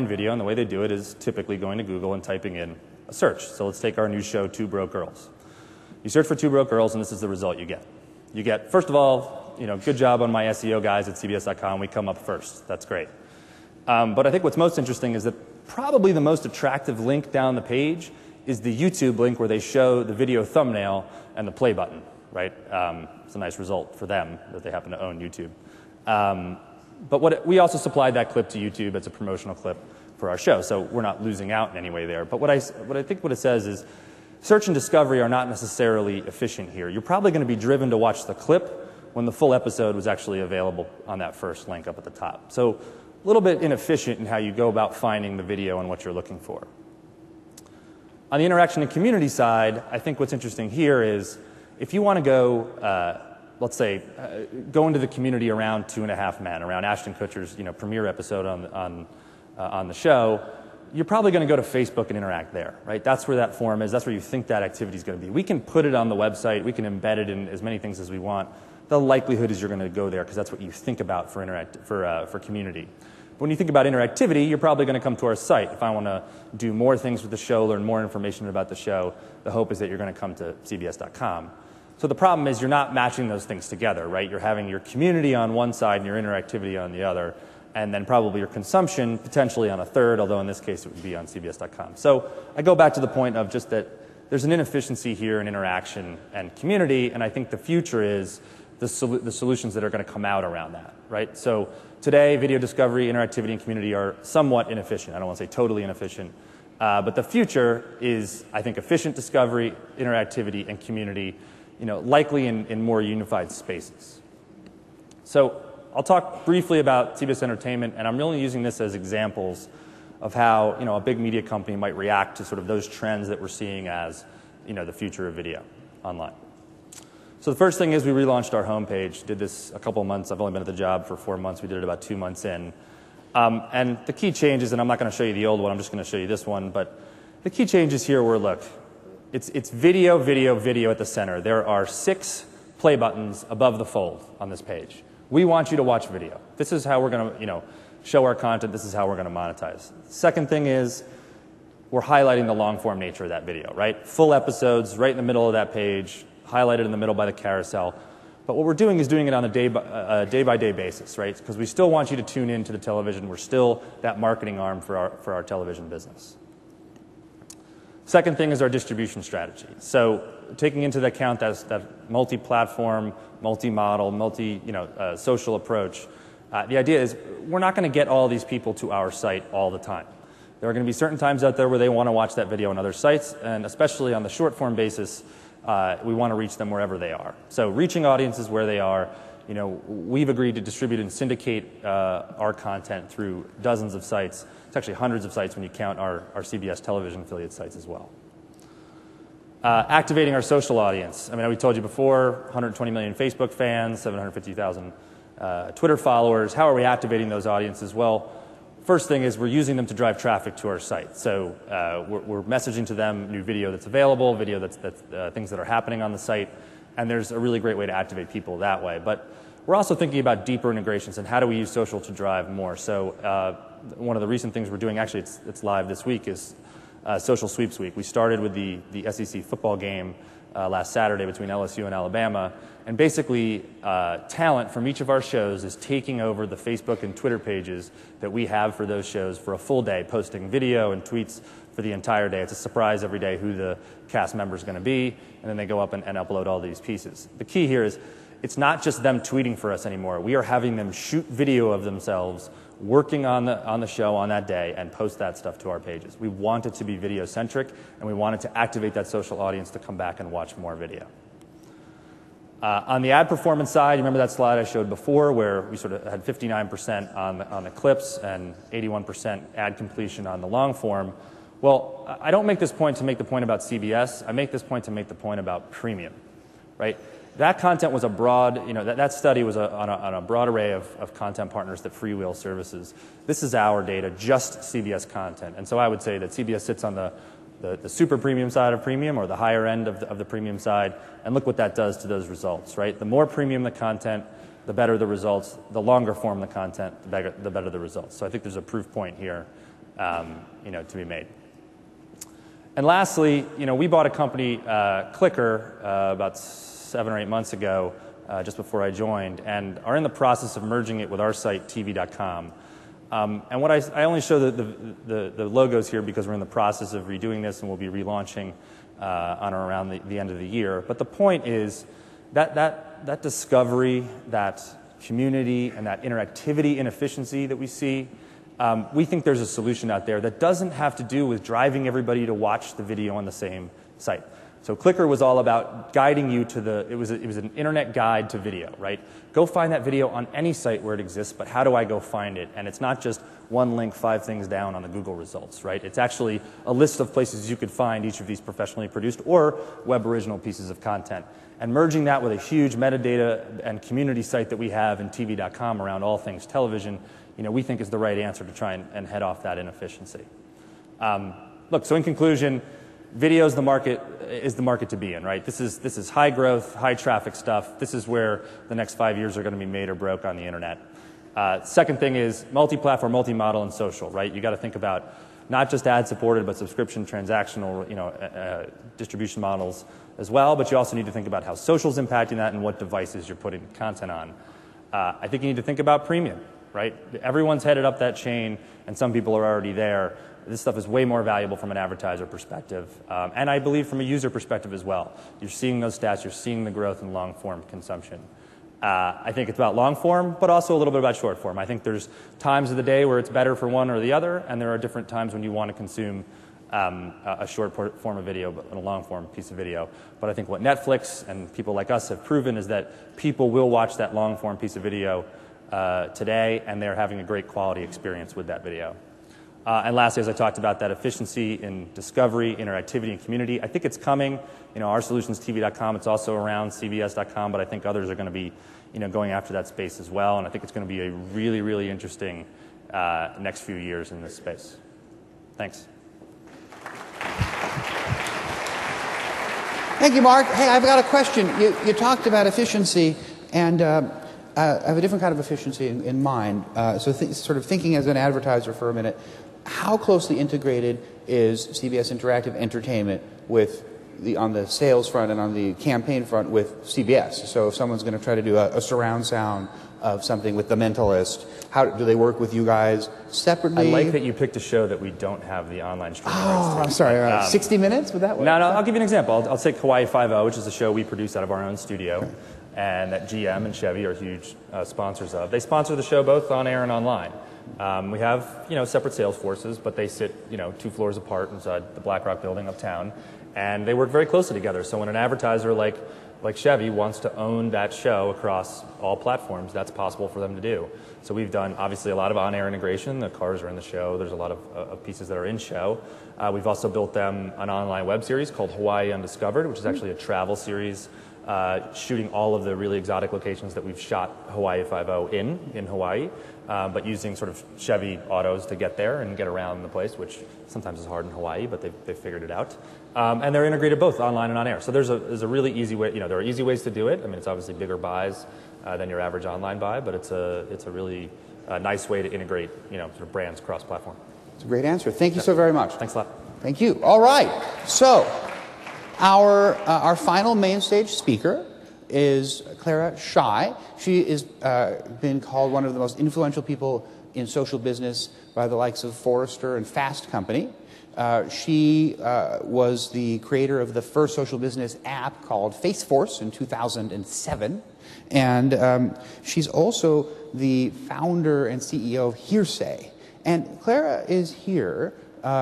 video, and the way they do it is typically going to Google and typing in a search. So let's take our new show, 2 Broke Girls. You search for 2 Broke Girls, and this is the result you get. You get, first of all, good job on my SEO guys at CBS.com. We come up first. That's great. But I think what's most interesting is that probably the most attractive link down the page is the YouTube link where they show the video thumbnail and the play button, right? It's a nice result for them that they happen to own YouTube. But we also supplied that clip to YouTube as a promotional clip for our show, so we're not losing out in any way there. But what I think what it says is search and discovery are not necessarily efficient here. You're probably going to be driven to watch the clip when the full episode was actually available on that first link up at the top. So a little bit inefficient in how you go about finding the video and what you're looking for. On the interaction and community side, I think what's interesting here is if you want to go, let's say, go into the community around 2.5 Men, around Ashton Kutcher's premiere episode on the show, you're probably going to go to Facebook and interact there, right? That's where that forum is. That's where you think that activity is going to be. We can put it on the website. We can embed it in as many things as we want. The likelihood is you're going to go there because that's what you think about for community. But when you think about interactivity, you're probably going to come to our site. If I want to do more things with the show, learn more information about the show, the hope is that you're going to come to CBS.com. So the problem is you're not matching those things together, right? You're having your community on one side and your interactivity on the other, and then probably your consumption potentially on a third, although in this case it would be on CBS.com. So I go back to the point of just that there's an inefficiency here in interaction and community, and I think the future is the solutions that are going to come out around that, right? So today, video discovery, interactivity, and community are somewhat inefficient. I don't want to say totally inefficient, but the future is, I think, efficient discovery, interactivity, and community, likely in more unified spaces. So I'll talk briefly about CBS Entertainment, and I'm really using this as examples of how a big media company might react to sort of those trends that we're seeing as the future of video online. So the first thing is we relaunched our homepage. Did this a couple of months. I've only been at the job for 4 months. We did it about 2 months in. And the key changes, and I'm not going to show you the old one. I'm just going to show you this one. But the key changes here were, look, it's video, video, video at the center. There are 6 play buttons above the fold on this page. We want you to watch video. This is how we're going to show our content. This is how we're going to monetize. Second thing is we're highlighting the long-form nature of that video, right? Full episodes right in the middle of that page, highlighted in the middle by the carousel. But what we're doing is doing it on a day-by-day basis, right? Because we still want you to tune into the television. We're still that marketing arm for our television business. Second thing is our distribution strategy. So taking into account that multi-platform, multi-model, social approach, the idea is we're not going to get all these people to our site all the time. There are going to be certain times out there where they want to watch that video on other sites, and especially on the short-form basis, we want to reach them wherever they are. So reaching audiences where they are, we've agreed to distribute and syndicate our content through dozens of sites. It's actually hundreds of sites when you count our CBS television affiliate sites as well. Activating our social audience. I mean, we told you before, 120 million Facebook fans, 750,000 Twitter followers. How are we activating those audiences? Well, first thing is we're using them to drive traffic to our site. So we're messaging to them new video that's available, video that's things that are happening on the site, and there's a really great way to activate people that way. But we're also thinking about deeper integrations and how do we use social to drive more. So one of the recent things we're doing, actually it's live this week, is Social Sweeps Week. We started with the SEC football game last Saturday between LSU and Alabama. And basically, talent from each of our shows is taking over the Facebook and Twitter pages that we have for those shows for a full day, posting video and tweets for the entire day. It's a surprise every day who the cast member is going to be, and then they go up and upload all these pieces. The key here is it's not just them tweeting for us anymore. We are having them shoot video of themselves working on the show on that day and post that stuff to our pages. We want it to be video-centric, and we want it to activate that social audience to come back and watch more video. On the ad performance side, you remember that slide I showed before where we sort of had 59% on the clips and 81% ad completion on the long form. Well, I don't make this point to make the point about CBS. I make this point to make the point about premium, right? That content was a broad, that study was on a broad array of content partners that freewheel services. This is our data, just CBS content. And so I would say that CBS sits on the super premium side of premium, or the higher end of the premium side, and look what that does to those results, right? The more premium the content, the better the results. The longer form the content, the better the results. So I think there's a proof point here, to be made. And lastly, we bought a company, Clicker, about 7 or 8 months ago, just before I joined, and are in the process of merging it with our site, TV.com. And what I only show the logos here because we're in the process of redoing this, and we'll be relaunching on or around the end of the year. But the point is that discovery, that community and that interactivity and efficiency that we see, we think there's a solution out there that doesn't have to do with driving everybody to watch the video on the same site. So Clicker was all about guiding you to it was an internet guide to video, right? Go find that video on any site where it exists, but how do I go find it? And it's not just one link, 5 things down on the Google results, right? It's actually a list of places you could find each of these professionally produced or web original pieces of content. And merging that with a huge metadata and community site that we have in TV.com around all things television, we think is the right answer to try and head off that inefficiency. Look, so in conclusion, video is the market to be in, right? This is high growth, high traffic stuff. This is where the next 5 years are going to be made or broke on the internet. Second thing is multi-platform, multi-model, and social, right? You got to think about not just ad-supported, but subscription, transactional, distribution models as well. But you also need to think about how social's impacting that and what devices you're putting content on. I think you need to think about premium, right? Everyone's headed up that chain, and some people are already there. This stuff is way more valuable from an advertiser perspective, and I believe from a user perspective as well. You're seeing those stats. You're seeing the growth in long-form consumption. I think it's about long-form, but also a little bit about short-form. I think there's times of the day where it's better for one or the other, and there are different times when you want to consume a short form of video and a long-form piece of video. But I think what Netflix and people like us have proven is that people will watch that long-form piece of video today, and they're having a great quality experience with that video. And lastly, as I talked about, that efficiency in discovery, interactivity, and community, I think it's coming. Our solution's TV.com. It's also around CBS.com, but I think others are going to be, going after that space as well. And I think it's going to be a really, really interesting next few years in this space. Thanks. Thank you, Marc. Hey, I've got a question. You talked about efficiency, and I have a different kind of efficiency in mind. So sort of thinking as an advertiser for a minute, how closely integrated is CBS Interactive Entertainment on the sales front and on the campaign front with CBS? So if someone's going to try to do a surround sound of something with The Mentalist, how do they work with you guys separately? I like that you picked a show that we don't have the online streaming rights to. I'm sorry. 60 Minutes? Would that work? No, I'll give you an example. I'll take Hawaii Five-0, which is a show we produce out of our own studio. Okay. And that GM and Chevy are huge sponsors of. They sponsor the show both on air and online. We have, separate sales forces, but they sit, 2 floors apart inside the BlackRock building uptown, and they work very closely together. So when an advertiser like Chevy wants to own that show across all platforms, that's possible for them to do. So we've done, obviously, a lot of on-air integration. The cars are in the show. There's a lot of pieces that are in show. We've also built them an online web series called Hawaii Undiscovered, which is actually a travel series shooting all of the really exotic locations that we've shot Hawaii Five-0 in Hawaii, but using sort of Chevy autos to get there and get around the place, which sometimes is hard in Hawaii, but they've figured it out. And they're integrated both online and on air. So there's a really easy way. There are easy ways to do it. I mean, it's obviously bigger buys than your average online buy, but it's a really nice way to integrate sort of brands cross-platform. It's a great answer. Thank you so very much. Thanks a lot. Thank you. All right. So our final main stage speaker is Clara Shai. She has been called one of the most influential people in social business by the likes of Forrester and Fast Company. She was the creator of the first social business app called FaceForce in 2007. And she's also the founder and CEO of Hearsay. And Clara is here.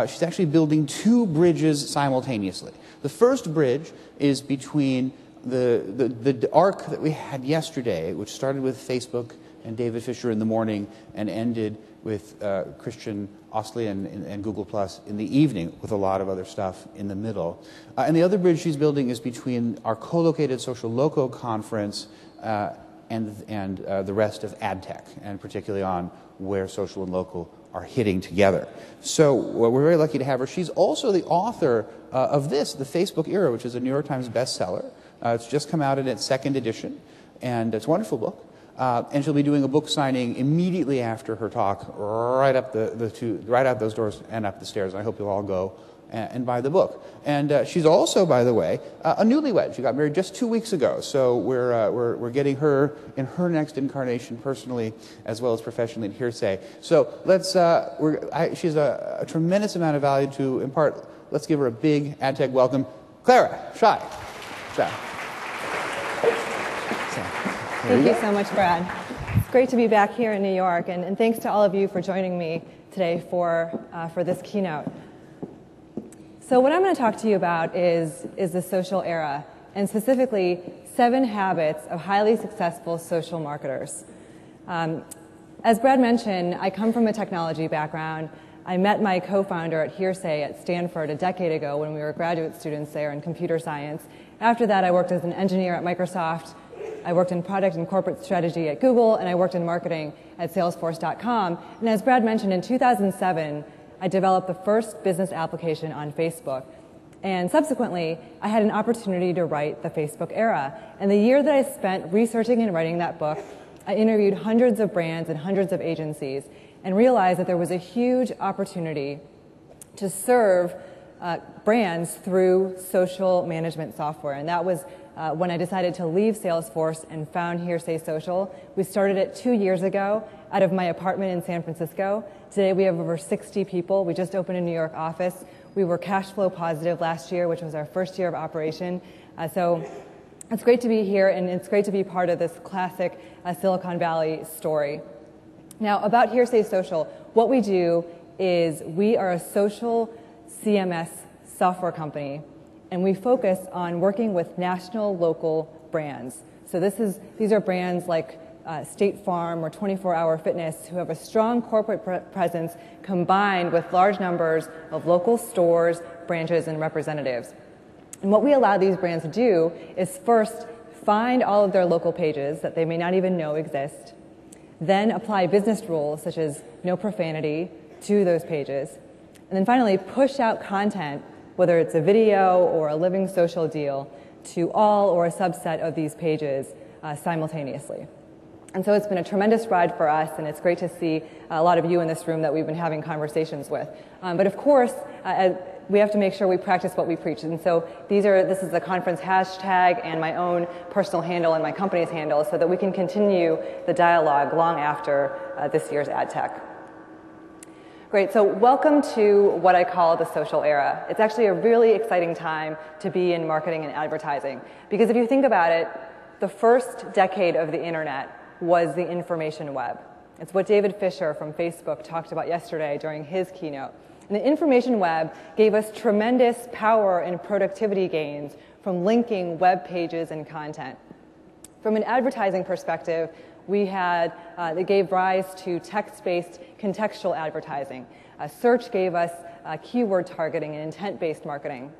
She's actually building 2 bridges simultaneously. The first bridge is between the arc that we had yesterday, which started with Facebook and David Fisher in the morning and ended with Christian Ostley and Google Plus in the evening, with a lot of other stuff in the middle. And the other bridge she's building is between our co-located Social Loco conference and the rest of ad tech, and particularly on where social and local are hitting together. So we're very lucky to have her. She's also the author of The Facebook Era, which is a New York Times bestseller. It's just come out in its 2nd edition, and it's a wonderful book. And she'll be doing a book signing immediately after her talk, right up right out those doors and up the stairs. I hope you'll all go and buy the book. And she's also, by the way, a newlywed. She got married just 2 weeks ago, so we're getting her in her next incarnation personally as well as professionally in Hearsay. So she's a tremendous amount of value to impart. Let's give her a big ad tech welcome, Clara Shai. Thank you so much, Brad. It's great to be back here in New York, and thanks to all of you for joining me today for this keynote. So what I'm going to talk to you about is the social era, and specifically 7 habits of highly successful social marketers. As Brad mentioned, I come from a technology background. I met my co-founder at Hearsay at Stanford a decade ago when we were graduate students there in computer science. After that, I worked as an engineer at Microsoft. I worked in product and corporate strategy at Google, and I worked in marketing at Salesforce.com. And as Brad mentioned, in 2007, I developed the first business application on Facebook. And subsequently, I had an opportunity to write The Facebook Era. And the year that I spent researching and writing that book, I interviewed hundreds of brands and hundreds of agencies and realized that there was a huge opportunity to serve brands through social management software. And that was when I decided to leave Salesforce and found Hearsay Social. We started it 2 years ago out of my apartment in San Francisco. Today we have over 60 people. We just opened a New York office. We were cash flow positive last year, which was our first year of operation. So it's great to be here, and it's great to be part of this classic Silicon Valley story. Now, about Hearsay Social, what we do is we are a social CMS software company, and we focus on working with national, local brands. So these are brands like State Farm or 24 Hour Fitness who have a strong corporate presence combined with large numbers of local stores, branches, and representatives. And what we allow these brands to do is first find all of their local pages that they may not even know exist, then apply business rules such as no profanity to those pages, and then finally push out content, whether it's a video or a LivingSocial deal, to all or a subset of these pages simultaneously. And so it's been a tremendous ride for us, and it's great to see a lot of you in this room that we've been having conversations with. But of course, we have to make sure we practice what we preach. And so this is the conference hashtag and my own personal handle and my company's handle so that we can continue the dialogue long after this year's Ad Tech. Great, so welcome to what I call the social era. It's actually a really exciting time to be in marketing and advertising. Because if you think about it, the first decade of the internet was the information web. It's what David Fisher from Facebook talked about yesterday during his keynote. And the information web gave us tremendous power and productivity gains from linking web pages and content. From an advertising perspective, it gave rise to text-based contextual advertising. Search gave us keyword targeting and intent-based marketing.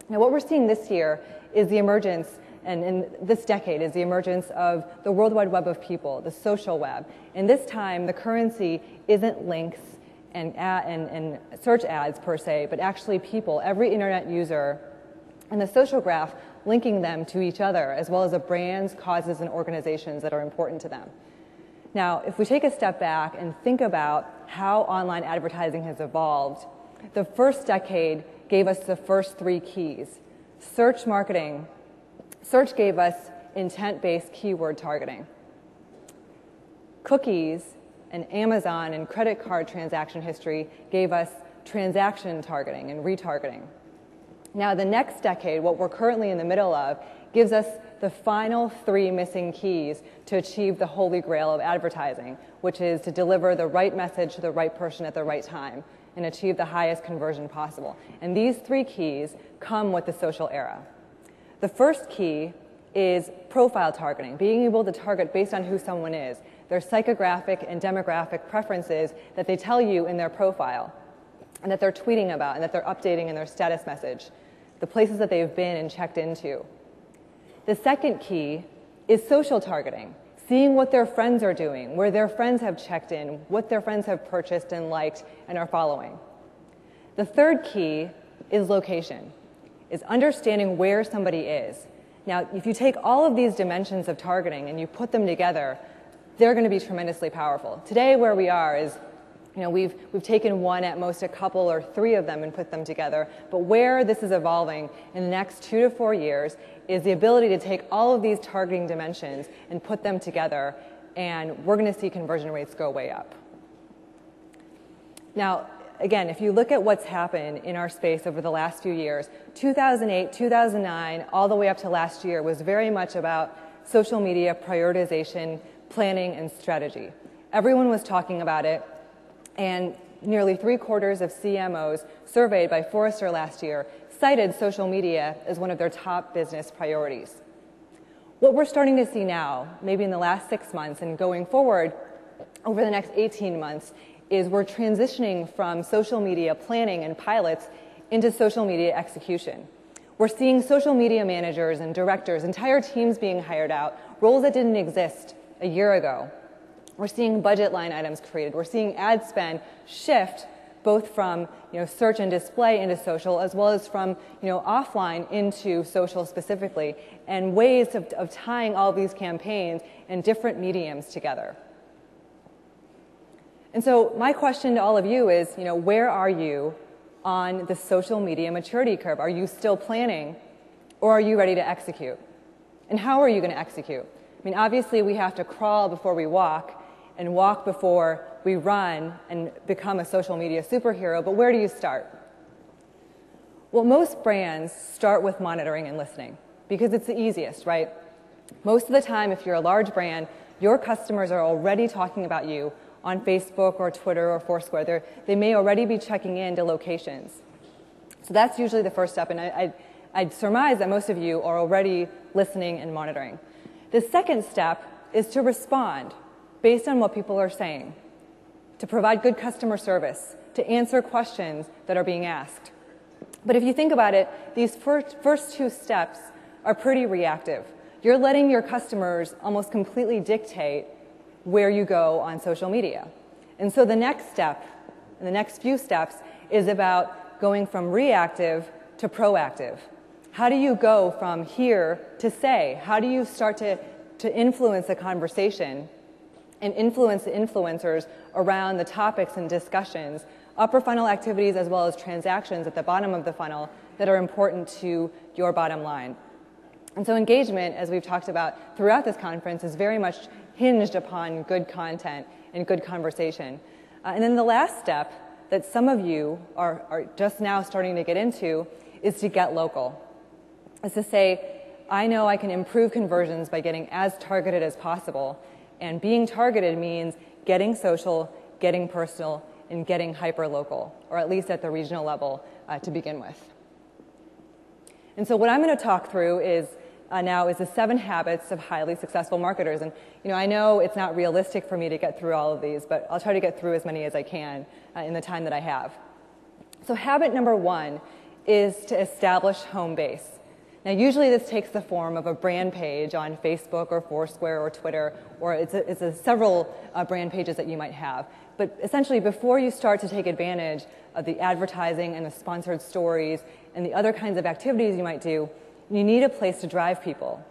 Now what we're seeing this year is the emergence, and in this decade is the emergence of the World Wide Web of people, the social web. And this time, the currency isn't links and search ads per se, but actually people, every internet user, and the social graph linking them to each other, as well as the brands, causes, and organizations that are important to them. Now, if we take a step back and think about how online advertising has evolved, the first decade gave us the first 3 keys. Search marketing. Search gave us intent-based keyword targeting. Cookies and Amazon and credit card transaction history gave us transaction targeting and retargeting. Now, the next decade, what we're currently in the middle of, gives us the final 3 missing keys to achieve the holy grail of advertising, which is to deliver the right message to the right person at the right time and achieve the highest conversion possible. And these 3 keys come with the social era. The first key is profile targeting, being able to target based on who someone is, their psychographic and demographic preferences that they tell you in their profile, and that they're tweeting about, and that they're updating in their status message, the places that they've been and checked into. The second key is social targeting, seeing what their friends are doing, where their friends have checked in, what their friends have purchased and liked and are following. The third key is location, is understanding where somebody is. Now, if you take all of these dimensions of targeting and you put them together, they're going to be tremendously powerful. Today, where we are is, we've taken one, at most a couple or 3 of them and put them together. But where this is evolving in the next 2 to 4 years is the ability to take all of these targeting dimensions and put them together, and we're going to see conversion rates go way up. Now, again, if you look at what's happened in our space over the last few years, 2008, 2009, all the way up to last year was very much about social media prioritization, planning, and strategy. Everyone was talking about it, and nearly 3/4 of CMOs surveyed by Forrester last year cited social media as one of their top business priorities. What we're starting to see now, maybe in the last 6 months and going forward over the next 18 months, is we're transitioning from social media planning and pilots into social media execution. We're seeing social media managers and directors, entire teams being hired out, roles that didn't exist a year ago. We're seeing budget line items created. We're seeing ad spend shift both from search and display into social, as well as from offline into social specifically, and ways of tying all of these campaigns and different mediums together. And so my question to all of you is, where are you on the social media maturity curve? Are you still planning, or are you ready to execute? And how are you going to execute? I mean, obviously we have to crawl before we walk, and walk before we run and become a social media superhero, but where do you start? Well, most brands start with monitoring and listening because it's the easiest, right? Most of the time, if you're a large brand, your customers are already talking about you on Facebook or Twitter or Foursquare. They may already be checking into locations. So that's usually the first step, and I'd surmise that most of you are already listening and monitoring. The second step is to respond based on what people are saying, to provide good customer service, to answer questions that are being asked. But if you think about it, these first two steps are pretty reactive. You're letting your customers almost completely dictate where you go on social media. And so the next step, and the next few steps, is about going from reactive to proactive. How do you go from hear to say? How do you start to influence a conversation and influence the influencers around the topics and discussions, upper funnel activities as well as transactions at the bottom of the funnel that are important to your bottom line? And so engagement, as we've talked about throughout this conference, is very much hinged upon good content and good conversation. And then the last step that some of you are just now starting to get into is to get local. Is to say, I know I can improve conversions by getting as targeted as possible. And being targeted means getting social, getting personal, and getting hyper-local, or at least at the regional level to begin with. And so what I'm going to talk through is now is the 7 habits of highly successful marketers. And I know it's not realistic for me to get through all of these, but I'll try to get through as many as I can in the time that I have. So habit number 1 is to establish home base. Now, usually this takes the form of a brand page on Facebook or Foursquare or Twitter, or it's several brand pages that you might have. But essentially, before you start to take advantage of the advertising and the sponsored stories and the other kinds of activities you might do, you need a place to drive people.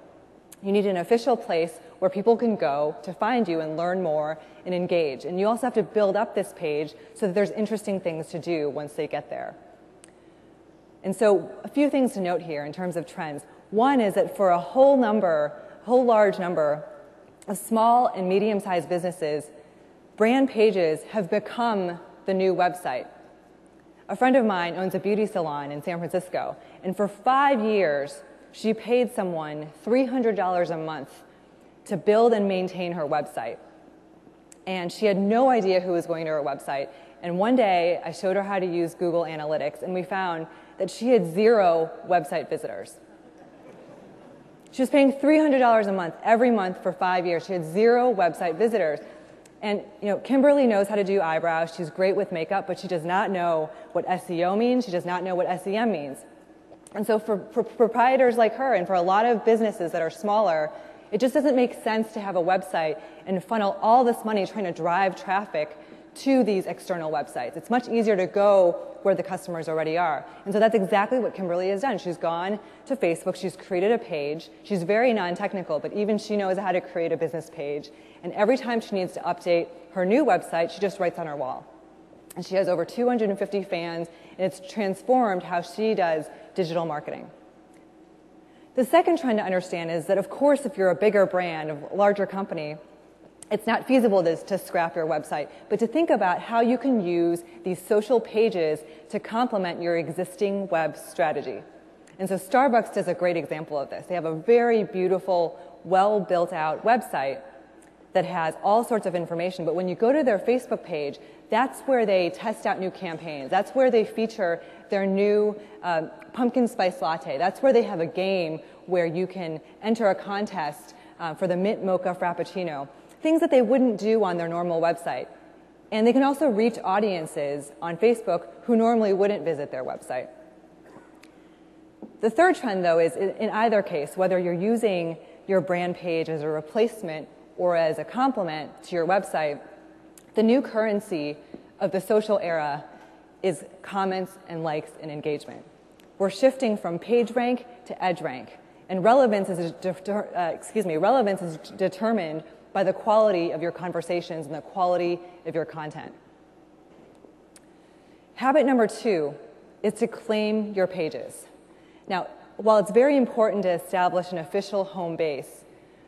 You need an official place where people can go to find you and learn more and engage. And you also have to build up this page so that there's interesting things to do once they get there. And so a few things to note here in terms of trends. One is that for a whole large number of small and medium-sized businesses, brand pages have become the new website. A friend of mine owns a beauty salon in San Francisco, and for 5 years, she paid someone $300 a month to build and maintain her website. And she had no idea who was going to her website. And one day, I showed her how to use Google Analytics, and we found that she had 0 website visitors. She was paying $300 a month every month for 5 years. She had 0 website visitors. And Kimberly knows how to do eyebrows. She's great with makeup, but she does not know what SEO means. She does not know what SEM means. And so for proprietors like her and for a lot of businesses that are smaller, it just doesn't make sense to have a website and funnel all this money trying to drive traffic to these external websites. It's much easier to go where the customers already are. And so that's exactly what Kimberly has done. She's gone to Facebook, she's created a page. She's very non-technical, but even she knows how to create a business page. And every time she needs to update her new website, she just writes on her wall. And she has over 250 fans, and it's transformed how she does digital marketing. The second trend to understand is that, of course, if you're a bigger brand, a larger company, it's not feasible to scrap your website, but to think about how you can use these social pages to complement your existing web strategy. And so Starbucks does a great example of this. They have a very beautiful, well-built-out website, that has all sorts of information. But when you go to their Facebook page, that's where they test out new campaigns. That's where they feature their new pumpkin spice latte. That's where they have a game where you can enter a contest for the mint mocha frappuccino, things that they wouldn't do on their normal website. And they can also reach audiences on Facebook who normally wouldn't visit their website. The third trend, though, is in either case, whether you're using your brand page as a replacement or as a complement to your website, the new currency of the social era is comments and likes and engagement. We're shifting from page rank to edge rank, and relevance is determined by the quality of your conversations and the quality of your content. Habit number 2 is to claim your pages. Now, while it's very important to establish an official home base,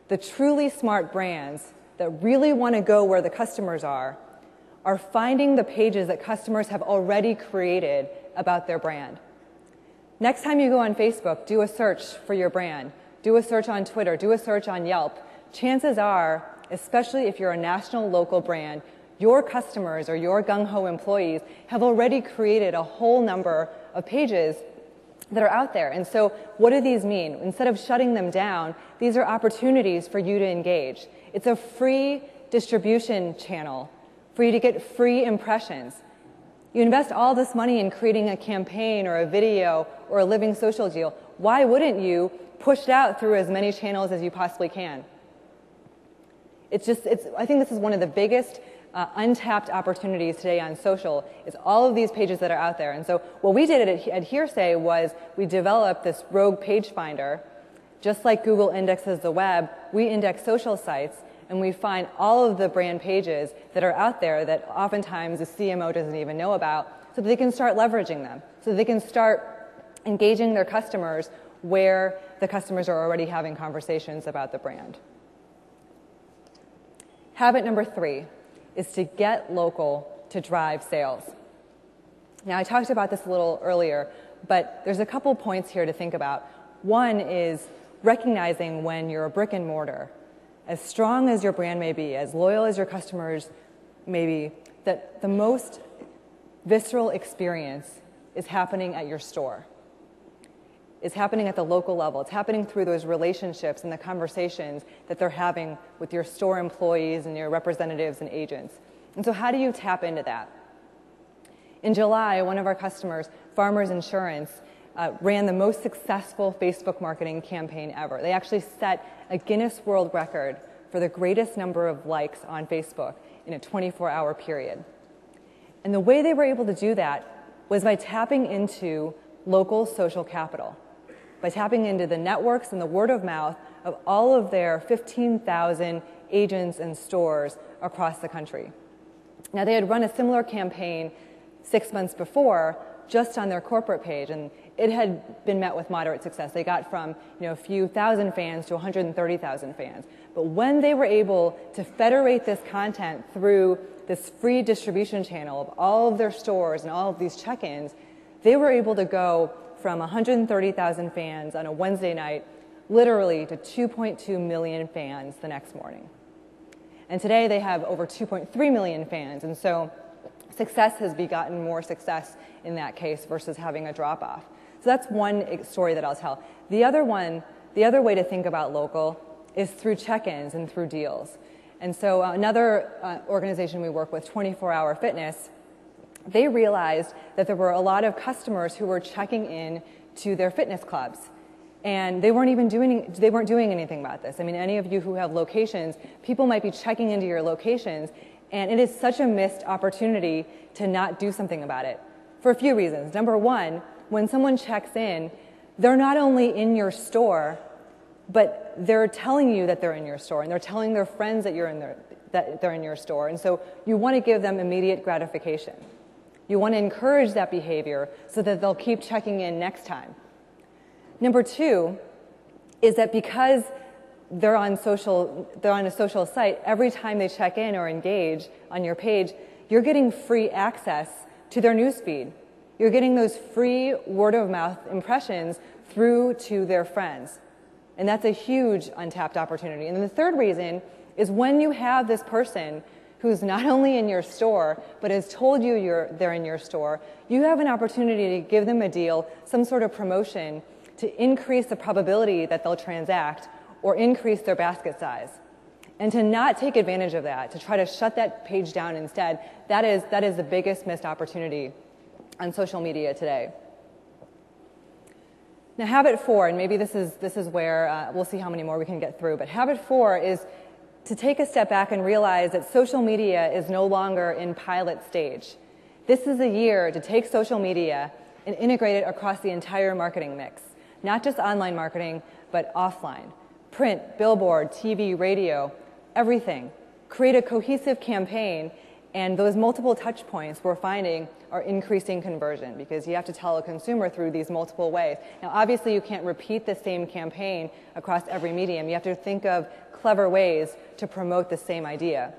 the truly smart brands that really want to go where the customers are finding the pages that customers have already created about their brand. Next time you go on Facebook, do a search for your brand. Do a search on Twitter. Do a search on Yelp. Chances are, especially if you're a national local brand, your customers or your gung-ho employees have already created a whole number of pages that are out there. And so what do these mean? Instead of shutting them down, these are opportunities for you to engage. It's a free distribution channel for you to get free impressions. You invest all this money in creating a campaign or a video or a LivingSocial deal. Why wouldn't you push it out through as many channels as you possibly can? I think this is one of the biggest untapped opportunities today on social, is all of these pages that are out there. And so what we did at Hearsay was we developed this rogue page finder. Just like Google indexes the web, we index social sites, and we find all of the brand pages that are out there that oftentimes the CMO doesn't even know about, so that they can start leveraging them, so that they can start engaging their customers where the customers are already having conversations about the brand. Habit number 3 is to get local to drive sales. Now, I talked about this a little earlier, but there's a couple points here to think about. One is recognizing when you're a brick and mortar, as strong as your brand may be, as loyal as your customers may be, that the most visceral experience is happening at your store. It's happening at the local level. It's happening through those relationships and the conversations that they're having with your store employees and your representatives and agents. And so how do you tap into that? In July, one of our customers, Farmers Insurance, ran the most successful Facebook marketing campaign ever. They actually set a Guinness World Record for the greatest number of likes on Facebook in a 24-hour period. And the way they were able to do that was by tapping into local social capital, by tapping into the networks and the word of mouth of all of their 15,000 agents and stores across the country. Now, they had run a similar campaign 6 months before just on their corporate page, and it had been met with moderate success. They got from a few thousand fans to 130,000 fans. But when they were able to federate this content through this free distribution channel of all of their stores and all of these check-ins, they were able to go from 130,000 fans on a Wednesday night literally to 2.2 million fans the next morning. And today they have over 2.3 million fans, and so success has begotten more success in that case versus having a drop-off. So that's one story that I'll tell. The other way to think about local is through check-ins and through deals. And so another organization we work with, 24 Hour Fitness, they realized that there were a lot of customers who were checking in to their fitness clubs, and they weren't doing anything about this. I mean, any of you who have locations, people might be checking into your locations, and it is such a missed opportunity to not do something about it for a few reasons. Number one, when someone checks in, they're not only in your store, but they're telling you that they're in your store, and they're telling their friends that they're in your store, and so you want to give them immediate gratification. You want to encourage that behavior so that they'll keep checking in next time. Number two is that because they're on a social site, every time they check in or engage on your page, you're getting free access to their newsfeed. You're getting those free word-of-mouth impressions through to their friends. And that's a huge untapped opportunity. And then the third reason is when you have this person who's not only in your store, but has told you they're in your store, you have an opportunity to give them a deal, some sort of promotion, to increase the probability that they'll transact or increase their basket size. And to not take advantage of that, to try to shut that page down instead, that is the biggest missed opportunity on social media today. Now, habit 4, and maybe this is where we'll see how many more we can get through, but habit 4 is to take a step back and realize that social media is no longer in pilot stage. This is a year to take social media and integrate it across the entire marketing mix, not just online marketing, but offline. Print, billboard, TV, radio, everything. Create a cohesive campaign, and those multiple touch points we're finding are increasing conversion because you have to tell a consumer through these multiple ways. Now, obviously, you can't repeat the same campaign across every medium. You have to think of clever ways to promote the same idea.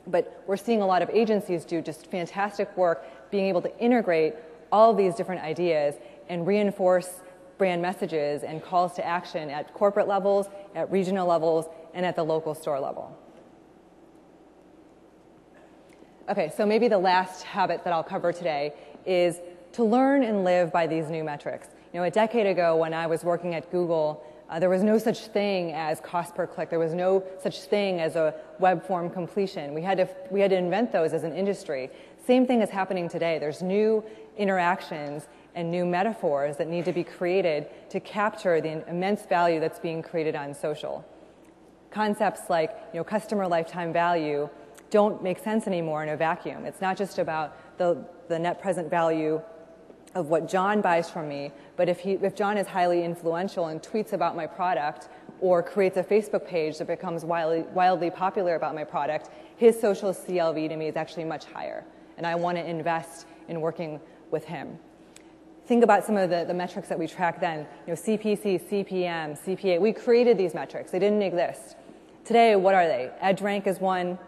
But we're seeing a lot of agencies do just fantastic work being able to integrate all of these different ideas and reinforce brand messages and calls to action at corporate levels, at regional levels, and at the local store level. Okay, so maybe the last habit that I'll cover today is to learn and live by these new metrics. You know, a decade ago when I was working at Google, there was no such thing as cost per click. There was no such thing as a web form completion. We had to invent those as an industry. Same thing is happening today. There's new interactions and new metaphors that need to be created to capture the immense value that's being created on social. Concepts like, you know, customer lifetime value don't make sense anymore in a vacuum. It's not just about the net present value of what John buys from me, but if John is highly influential and tweets about my product or creates a Facebook page that becomes wildly popular about my product, his social CLV to me is actually much higher, and I want to invest in working with him. Think about some of the metrics that we track then. You know, CPC, CPM, CPA. We created these metrics. They didn't exist. Today, what are they? Edge rank is one.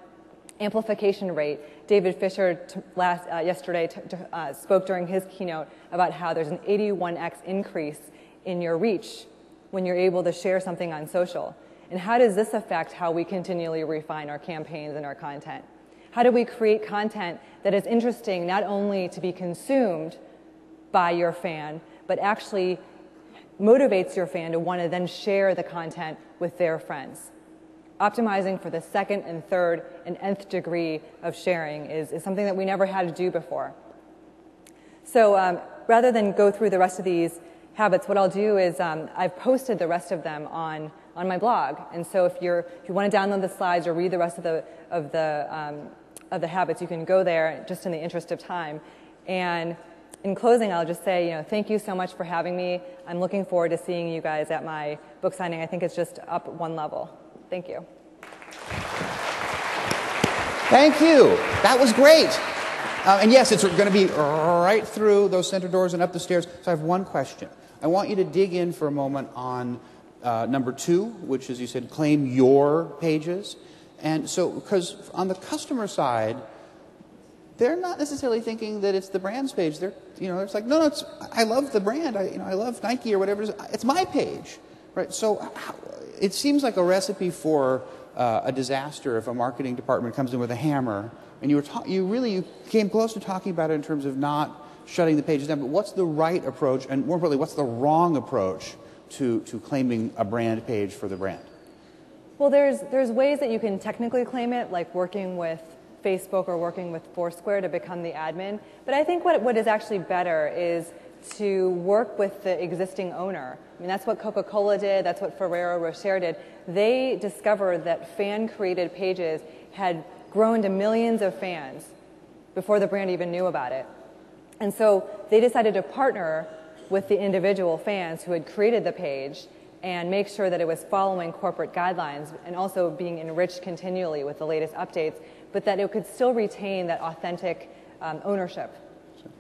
Amplification rate. David Fisher yesterday spoke during his keynote about how there's an 81x increase in your reach when you're able to share something on social. And how does this affect how we continually refine our campaigns and our content? How do we create content that is interesting not only to be consumed by your fan, but actually motivates your fan to want to then share the content with their friends? Optimizing for the second and third and nth degree of sharing is something that we never had to do before. So rather than go through the rest of these habits, what I'll do is I've posted the rest of them on my blog. And so if you want to download the slides or read the rest of the habits, you can go there just in the interest of time. And in closing, I'll just say, you know, thank you so much for having me. I'm looking forward to seeing you guys at my book signing. I think it's just up one level. Thank you. Thank you. That was great. And yes, it's going to be right through those center doors and up the stairs. So I have one question. I want you to dig in for a moment on number 2, which is, you said, claim your pages. And so, because on the customer side, they're not necessarily thinking that it's the brand's page. They're, you know, it's like, no, I love the brand. I love Nike or whatever it is. It's my page, right? So it seems like a recipe for a disaster if a marketing department comes in with a hammer. And you came close to talking about it in terms of not shutting the pages down. But what's the right approach, and more importantly, what's the wrong approach to claiming a brand page for the brand? Well, there's ways that you can technically claim it, like working with Facebook or working with Foursquare to become the admin. But I think what is actually better is to work with the existing owner. I mean, that's what Coca-Cola did. That's what Ferrero Rocher did. They discovered that fan-created pages had grown to millions of fans before the brand even knew about it. And so they decided to partner with the individual fans who had created the page and make sure that it was following corporate guidelines and also being enriched continually with the latest updates, but that it could still retain that authentic ownership.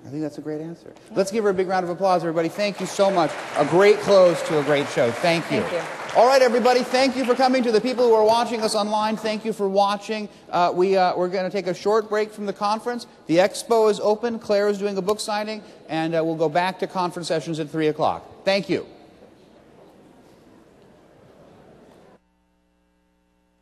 I think that's a great answer. Let's give her a big round of applause, everybody. Thank you so much. A great close to a great show. Thank you. Thank you. All right, everybody. Thank you for coming. To the people who are watching us online, thank you for watching. We're going to take a short break from the conference. The expo is open. Claire is doing a book signing, and we'll go back to conference sessions at 3 o'clock. Thank you.